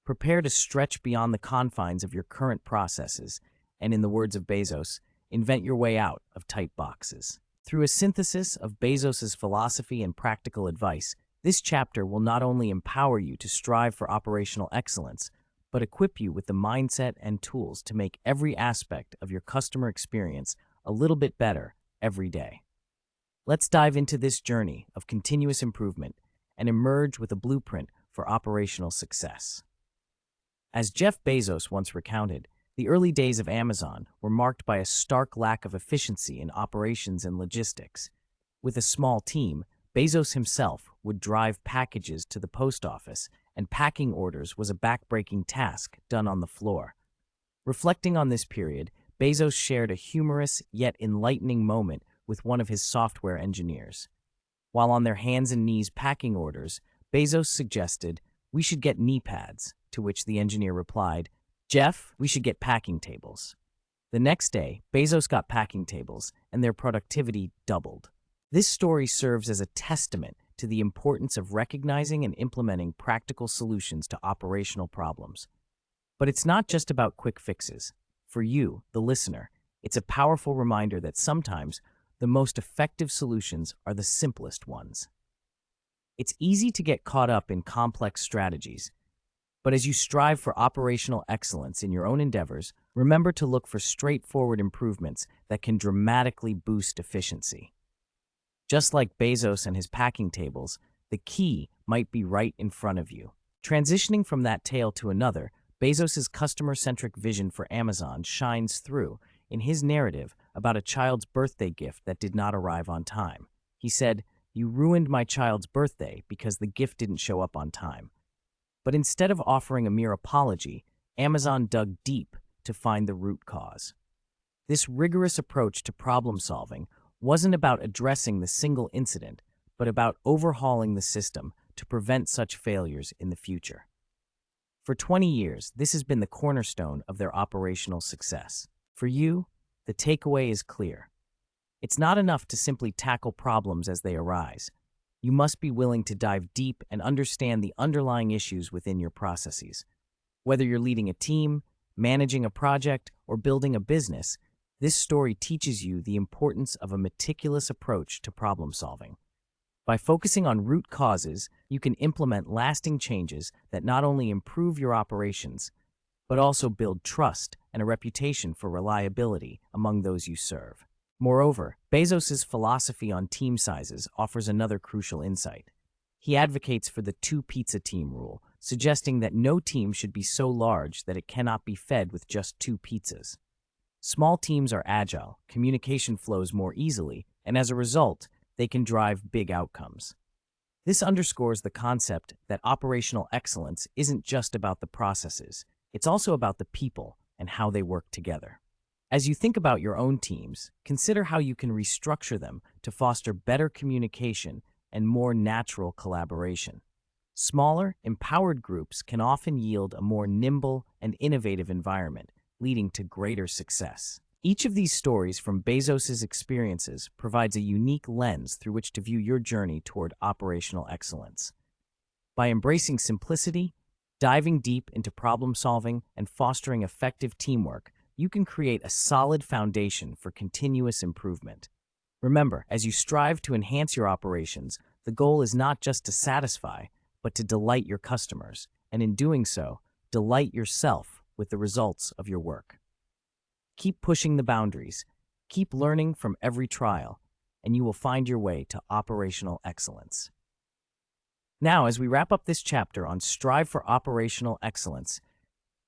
Prepare to stretch beyond the confines of your current processes, and in the words of Bezos, invent your way out of tight boxes. Through a synthesis of Bezos's philosophy and practical advice, this chapter will not only empower you to strive for operational excellence, but equip you with the mindset and tools to make every aspect of your customer experience a little bit better every day. Let's dive into this journey of continuous improvement and emerge with a blueprint for operational success. As Jeff Bezos once recounted, the early days of Amazon were marked by a stark lack of efficiency in operations and logistics. With a small team, Bezos himself would drive packages to the post office, and packing orders was a backbreaking task done on the floor. Reflecting on this period, Bezos shared a humorous yet enlightening moment with one of his software engineers. While on their hands and knees packing orders, Bezos suggested, "We should get knee pads," to which the engineer replied, "Jeff, we should get packing tables." The next day, Bezos got packing tables, and their productivity doubled. This story serves as a testament to the importance of recognizing and implementing practical solutions to operational problems. But it's not just about quick fixes. For you, the listener, it's a powerful reminder that sometimes the most effective solutions are the simplest ones. It's easy to get caught up in complex strategies, but as you strive for operational excellence in your own endeavors, remember to look for straightforward improvements that can dramatically boost efficiency. Just like Bezos and his packing tables, the key might be right in front of you. Transitioning from that tale to another, Bezos's customer-centric vision for Amazon shines through in his narrative about a child's birthday gift that did not arrive on time. He said, "You ruined my child's birthday because the gift didn't show up on time." But instead of offering a mere apology, Amazon dug deep to find the root cause. This rigorous approach to problem solving wasn't about addressing the single incident, but about overhauling the system to prevent such failures in the future. For 20 years, this has been the cornerstone of their operational success. For you, the takeaway is clear. It's not enough to simply tackle problems as they arise. You must be willing to dive deep and understand the underlying issues within your processes. Whether you're leading a team, managing a project, or building a business, this story teaches you the importance of a meticulous approach to problem solving. By focusing on root causes, you can implement lasting changes that not only improve your operations, but also build trust and a reputation for reliability among those you serve. Moreover, Bezos's philosophy on team sizes offers another crucial insight. He advocates for the two-pizza team rule, suggesting that no team should be so large that it cannot be fed with just 2 pizzas. Small teams are agile, communication flows more easily, and as a result, they can drive big outcomes. This underscores the concept that operational excellence isn't just about the processes, it's also about the people and how they work together. As you think about your own teams, consider how you can restructure them to foster better communication and more natural collaboration. Smaller, empowered groups can often yield a more nimble and innovative environment, leading to greater success. Each of these stories from Bezos's experiences provides a unique lens through which to view your journey toward operational excellence. By embracing simplicity, diving deep into problem solving, and fostering effective teamwork, you can create a solid foundation for continuous improvement. Remember, as you strive to enhance your operations, the goal is not just to satisfy, but to delight your customers, and in doing so, delight yourself with the results of your work. Keep pushing the boundaries, keep learning from every trial, and you will find your way to operational excellence. Now, as we wrap up this chapter on Strive for Operational Excellence,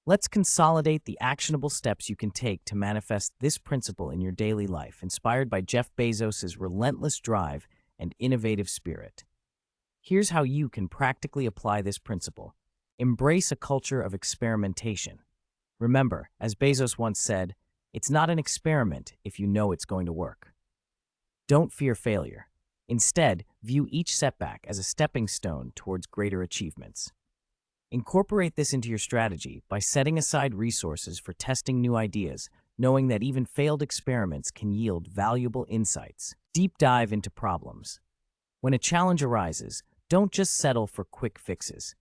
let's consolidate the actionable steps you can take to manifest this principle in your daily life, inspired by Jeff Bezos' relentless drive and innovative spirit. Here's how you can practically apply this principle. Embrace a culture of experimentation. Remember, as Bezos once said, it's not an experiment if you know it's going to work. Don't fear failure. Instead, view each setback as a stepping stone towards greater achievements. Incorporate this into your strategy by setting aside resources for testing new ideas, knowing that even failed experiments can yield valuable insights. Deep dive into problems. When a challenge arises, don't just settle for quick fixes.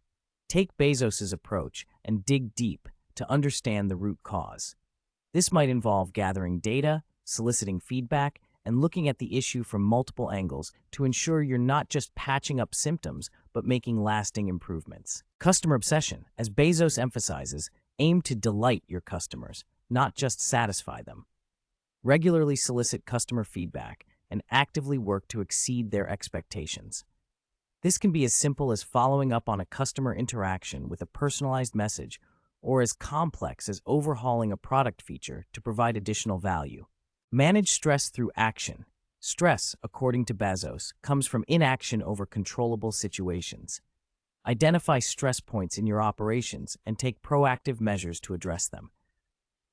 Take Bezos' approach and dig deep to understand the root cause. This might involve gathering data, soliciting feedback, and looking at the issue from multiple angles to ensure you're not just patching up symptoms, but making lasting improvements. Customer obsession, as Bezos emphasizes, aim to delight your customers, not just satisfy them. Regularly solicit customer feedback and actively work to exceed their expectations. This can be as simple as following up on a customer interaction with a personalized message, or as complex as overhauling a product feature to provide additional value. Manage stress through action. Stress, according to Bezos, comes from inaction over controllable situations. Identify stress points in your operations and take proactive measures to address them.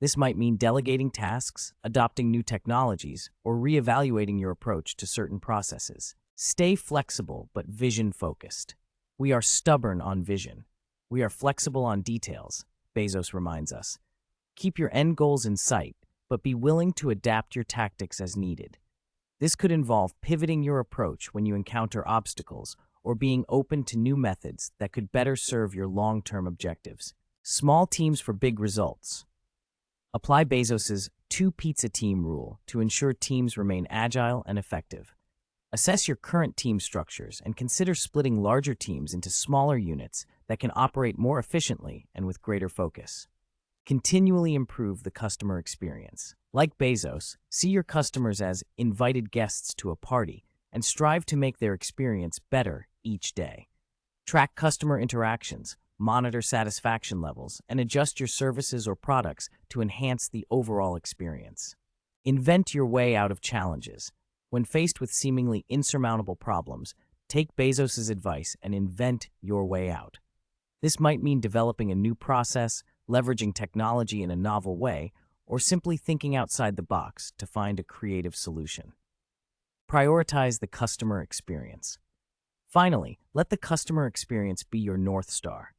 This might mean delegating tasks, adopting new technologies, or reevaluating your approach to certain processes. Stay flexible but vision-focused. We are stubborn on vision. We are flexible on details, Bezos reminds us. Keep your end goals in sight, but be willing to adapt your tactics as needed. This could involve pivoting your approach when you encounter obstacles or being open to new methods that could better serve your long-term objectives. Small teams for big results. Apply Bezos' two-pizza team rule to ensure teams remain agile and effective. Assess your current team structures and consider splitting larger teams into smaller units that can operate more efficiently and with greater focus. Continually improve the customer experience. Like Bezos, see your customers as invited guests to a party and strive to make their experience better each day. Track customer interactions, monitor satisfaction levels, and adjust your services or products to enhance the overall experience. Invent your way out of challenges. When faced with seemingly insurmountable problems, take Bezos' advice and invent your way out. This might mean developing a new process, leveraging technology in a novel way, or simply thinking outside the box to find a creative solution. Prioritize the customer experience. Finally, let the customer experience be your North Star.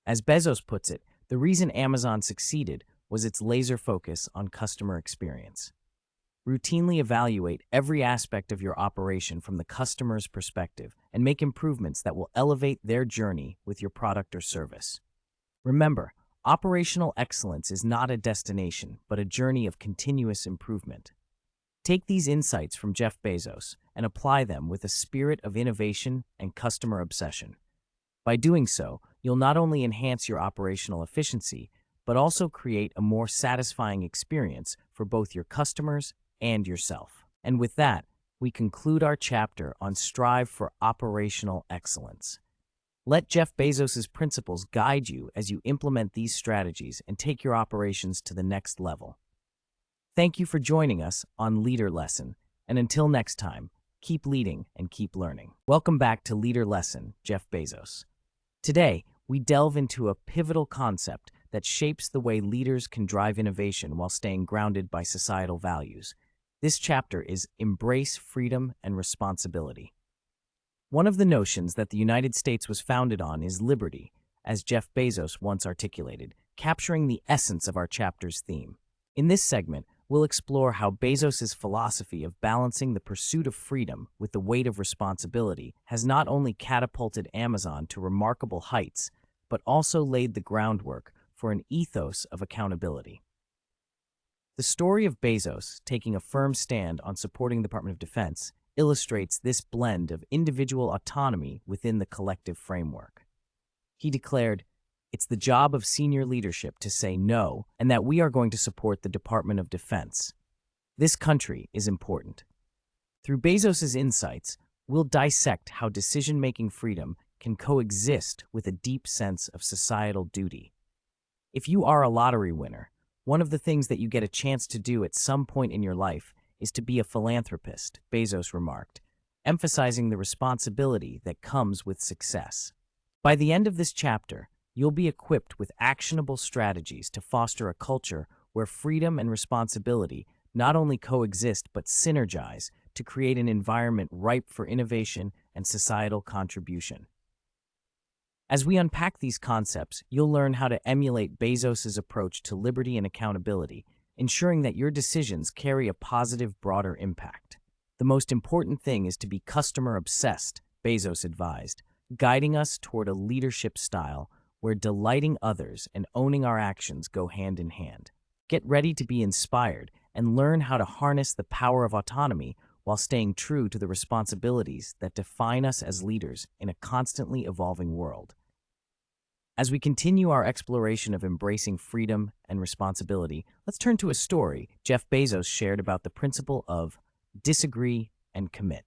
As Bezos puts it, the reason Amazon succeeded was its laser focus on customer experience. Routinely evaluate every aspect of your operation from the customer's perspective and make improvements that will elevate their journey with your product or service. Remember, operational excellence is not a destination, but a journey of continuous improvement. Take these insights from Jeff Bezos and apply them with a spirit of innovation and customer obsession. By doing so, you'll not only enhance your operational efficiency, but also create a more satisfying experience for both your customers and yourself. And with that, we conclude our chapter on Strive for Operational Excellence. Let Jeff Bezos' principles guide you as you implement these strategies and take your operations to the next level. Thank you for joining us on Leader Lesson, and until next time, keep leading and keep learning. Welcome back to Leader Lesson, Jeff Bezos. Today, we delve into a pivotal concept that shapes the way leaders can drive innovation while staying grounded by societal values. This chapter is Embrace Freedom and Responsibility. One of the notions that the United States was founded on is liberty, as Jeff Bezos once articulated, capturing the essence of our chapter's theme. In this segment, we'll explore how Bezos' philosophy of balancing the pursuit of freedom with the weight of responsibility has not only catapulted Amazon to remarkable heights, but also laid the groundwork for an ethos of accountability. The story of Bezos taking a firm stand on supporting the Department of Defense illustrates this blend of individual autonomy within the collective framework. He declared, "It's the job of senior leadership to say no, and that we are going to support the Department of Defense. This country is important." Through Bezos' insights, we'll dissect how decision-making freedom can coexist with a deep sense of societal duty. If you are a lottery winner, one of the things that you get a chance to do at some point in your life is to be a philanthropist, Bezos remarked, emphasizing the responsibility that comes with success. By the end of this chapter, you'll be equipped with actionable strategies to foster a culture where freedom and responsibility not only coexist but synergize to create an environment ripe for innovation and societal contribution. As we unpack these concepts, you'll learn how to emulate Bezos's approach to liberty and accountability, ensuring that your decisions carry a positive, broader impact. The most important thing is to be customer-obsessed, Bezos advised, guiding us toward a leadership style where delighting others and owning our actions go hand in hand. Get ready to be inspired and learn how to harness the power of autonomy while staying true to the responsibilities that define us as leaders in a constantly evolving world. As we continue our exploration of embracing freedom and responsibility, let's turn to a story Jeff Bezos shared about the principle of disagree and commit.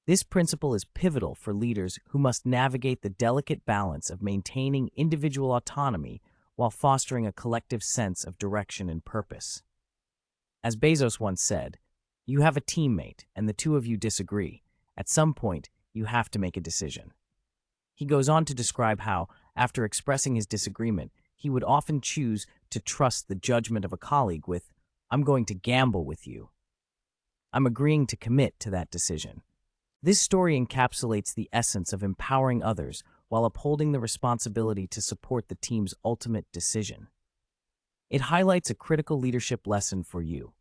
This principle is pivotal for leaders who must navigate the delicate balance of maintaining individual autonomy while fostering a collective sense of direction and purpose. As Bezos once said, "You have a teammate, and the two of you disagree. At some point, you have to make a decision." He goes on to describe how, after expressing his disagreement, he would often choose to trust the judgment of a colleague with, "I'm going to gamble with you. I'm agreeing to commit to that decision." This story encapsulates the essence of empowering others while upholding the responsibility to support the team's ultimate decision. It highlights a critical leadership lesson for you.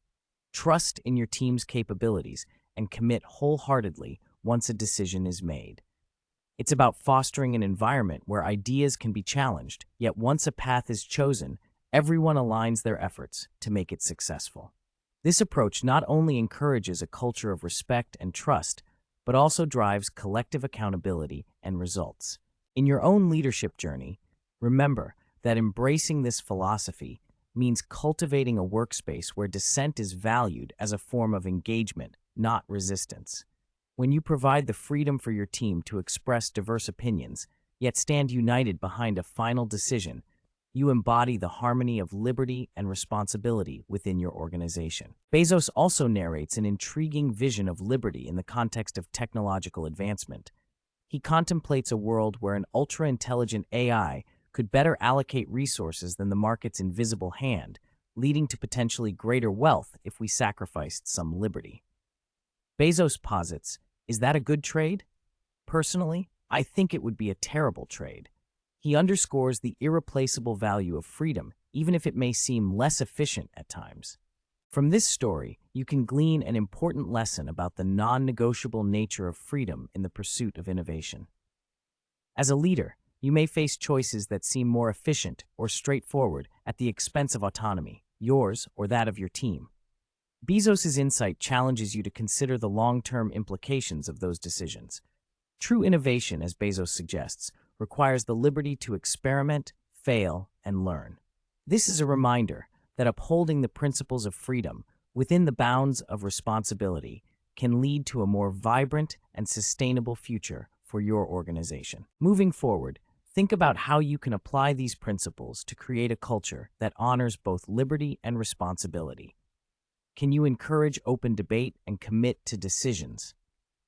Trust in your team's capabilities and commit wholeheartedly once a decision is made. It's about fostering an environment where ideas can be challenged, yet once a path is chosen, everyone aligns their efforts to make it successful. This approach not only encourages a culture of respect and trust, but also drives collective accountability and results. In your own leadership journey, remember that embracing this philosophy means cultivating a workspace where dissent is valued as a form of engagement, not resistance. When you provide the freedom for your team to express diverse opinions, yet stand united behind a final decision, you embody the harmony of liberty and responsibility within your organization. Bezos also narrates an intriguing vision of liberty in the context of technological advancement. He contemplates a world where an ultra-intelligent AI could better allocate resources than the market's invisible hand, leading to potentially greater wealth if we sacrificed some liberty. Bezos posits, is that a good trade? Personally, I think it would be a terrible trade. He underscores the irreplaceable value of freedom, even if it may seem less efficient at times. From this story, you can glean an important lesson about the non-negotiable nature of freedom in the pursuit of innovation. As a leader, you may face choices that seem more efficient or straightforward at the expense of autonomy, yours or that of your team. Bezos's insight challenges you to consider the long-term implications of those decisions. True innovation, as Bezos suggests, requires the liberty to experiment, fail, and learn. This is a reminder that upholding the principles of freedom within the bounds of responsibility can lead to a more vibrant and sustainable future for your organization. Moving forward, think about how you can apply these principles to create a culture that honors both liberty and responsibility. Can you encourage open debate and commit to decisions?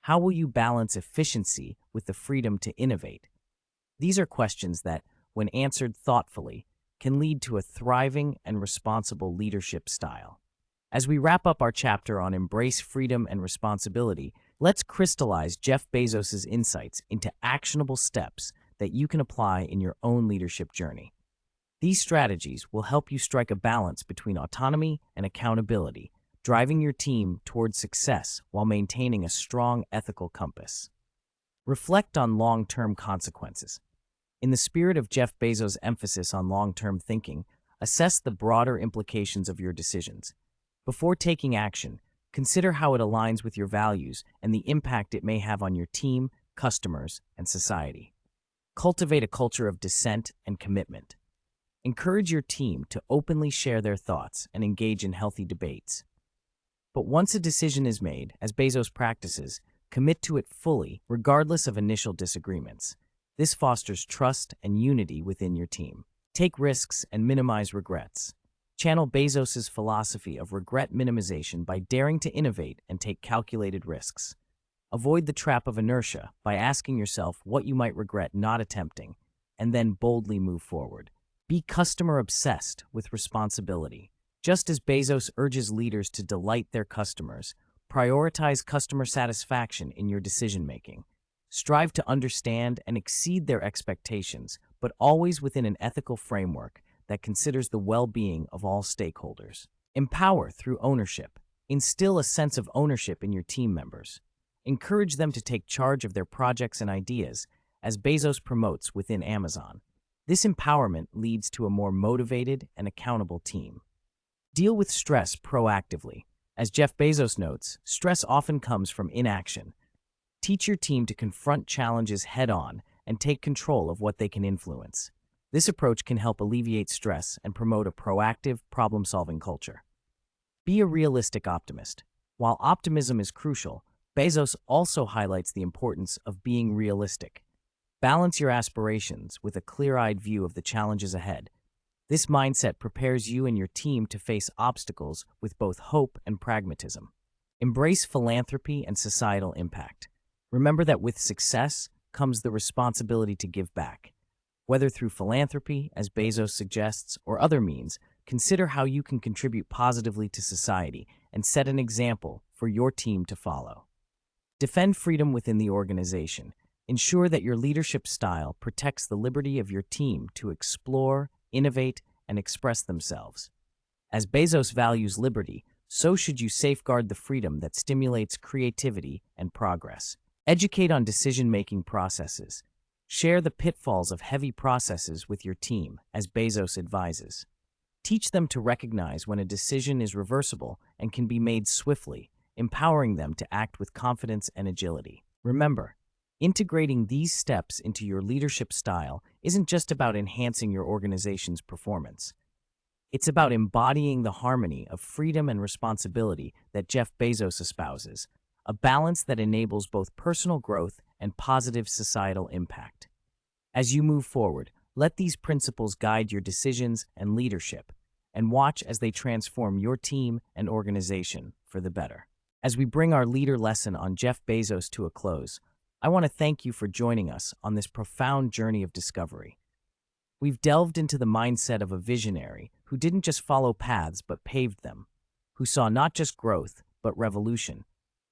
How will you balance efficiency with the freedom to innovate? These are questions that, when answered thoughtfully, can lead to a thriving and responsible leadership style. As we wrap up our chapter on Embrace Freedom and Responsibility, let's crystallize Jeff Bezos' insights into actionable steps that you can apply in your own leadership journey. These strategies will help you strike a balance between autonomy and accountability, driving your team towards success while maintaining a strong ethical compass. Reflect on long-term consequences. In the spirit of Jeff Bezos' emphasis on long-term thinking, assess the broader implications of your decisions. Before taking action, consider how it aligns with your values and the impact it may have on your team, customers, and society. Cultivate a culture of dissent and commitment. Encourage your team to openly share their thoughts and engage in healthy debates. But once a decision is made, as Bezos practices, commit to it fully, regardless of initial disagreements. This fosters trust and unity within your team. Take risks and minimize regrets. Channel Bezos's philosophy of regret minimization by daring to innovate and take calculated risks. Avoid the trap of inertia by asking yourself what you might regret not attempting, and then boldly move forward. Be customer-obsessed with responsibility. Just as Bezos urges leaders to delight their customers, prioritize customer satisfaction in your decision-making. Strive to understand and exceed their expectations, but always within an ethical framework that considers the well-being of all stakeholders. Empower through ownership. Instill a sense of ownership in your team members. Encourage them to take charge of their projects and ideas, as Bezos promotes within Amazon. This empowerment leads to a more motivated and accountable team. Deal with stress proactively. As Jeff Bezos notes, stress often comes from inaction. Teach your team to confront challenges head-on and take control of what they can influence. This approach can help alleviate stress and promote a proactive, problem-solving culture. Be a realistic optimist. While optimism is crucial, Bezos also highlights the importance of being realistic. Balance your aspirations with a clear-eyed view of the challenges ahead. This mindset prepares you and your team to face obstacles with both hope and pragmatism. Embrace philanthropy and societal impact. Remember that with success comes the responsibility to give back. Whether through philanthropy, as Bezos suggests, or other means, consider how you can contribute positively to society and set an example for your team to follow. Defend freedom within the organization. Ensure that your leadership style protects the liberty of your team to explore, innovate, and express themselves. As Bezos values liberty, so should you safeguard the freedom that stimulates creativity and progress. Educate on decision-making processes. Share the pitfalls of heavy processes with your team, as Bezos advises. Teach them to recognize when a decision is reversible and can be made swiftly, empowering them to act with confidence and agility. Remember, integrating these steps into your leadership style isn't just about enhancing your organization's performance. It's about embodying the harmony of freedom and responsibility that Jeff Bezos espouses, a balance that enables both personal growth and positive societal impact. As you move forward, let these principles guide your decisions and leadership, and watch as they transform your team and organization for the better. As we bring our leader lesson on Jeff Bezos to a close, I want to thank you for joining us on this profound journey of discovery. We've delved into the mindset of a visionary who didn't just follow paths but paved them, who saw not just growth but revolution,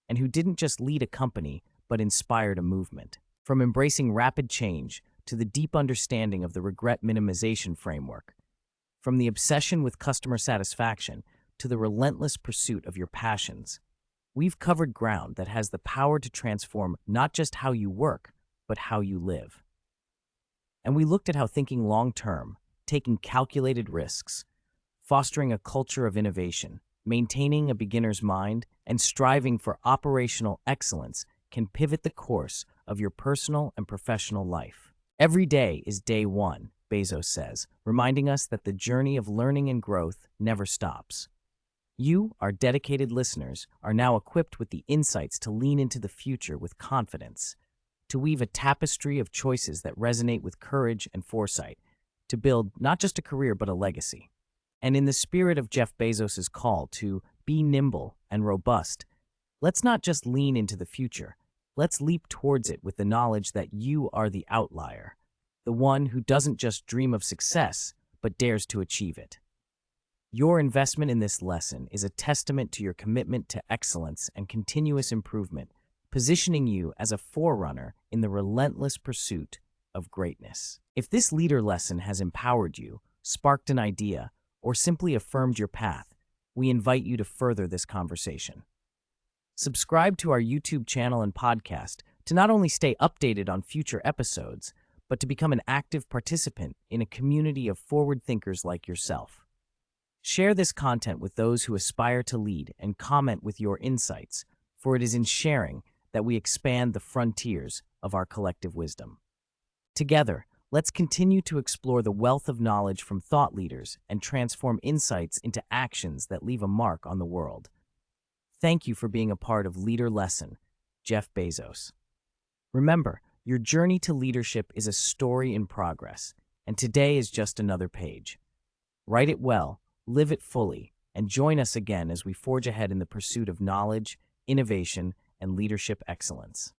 and who didn't just lead a company but inspired a movement. From embracing rapid change to the deep understanding of the regret minimization framework, from the obsession with customer satisfaction to the relentless pursuit of your passions, we've covered ground that has the power to transform not just how you work, but how you live. And we looked at how thinking long-term, taking calculated risks, fostering a culture of innovation, maintaining a beginner's mind, and striving for operational excellence can pivot the course of your personal and professional life. Every day is day one, Bezos says, reminding us that the journey of learning and growth never stops. You, our dedicated listeners, are now equipped with the insights to lean into the future with confidence, to weave a tapestry of choices that resonate with courage and foresight, to build not just a career but a legacy. And in the spirit of Jeff Bezos' call to be nimble and robust, let's not just lean into the future, let's leap towards it with the knowledge that you are the outlier, the one who doesn't just dream of success, but dares to achieve it. Your investment in this lesson is a testament to your commitment to excellence and continuous improvement, positioning you as a forerunner in the relentless pursuit of greatness. If this leader lesson has empowered you, sparked an idea, or simply affirmed your path, we invite you to further this conversation. Subscribe to our YouTube channel and podcast to not only stay updated on future episodes, but to become an active participant in a community of forward thinkers like yourself. Share this content with those who aspire to lead and comment with your insights, for it is in sharing that we expand the frontiers of our collective wisdom. Together, let's continue to explore the wealth of knowledge from thought leaders and transform insights into actions that leave a mark on the world. Thank you for being a part of Leader Lesson, Jeff Bezos. Remember, Your journey to leadership is a story in progress, and today is just another page. Write it well, live it fully, and join us again as we forge ahead in the pursuit of knowledge, innovation, and leadership excellence.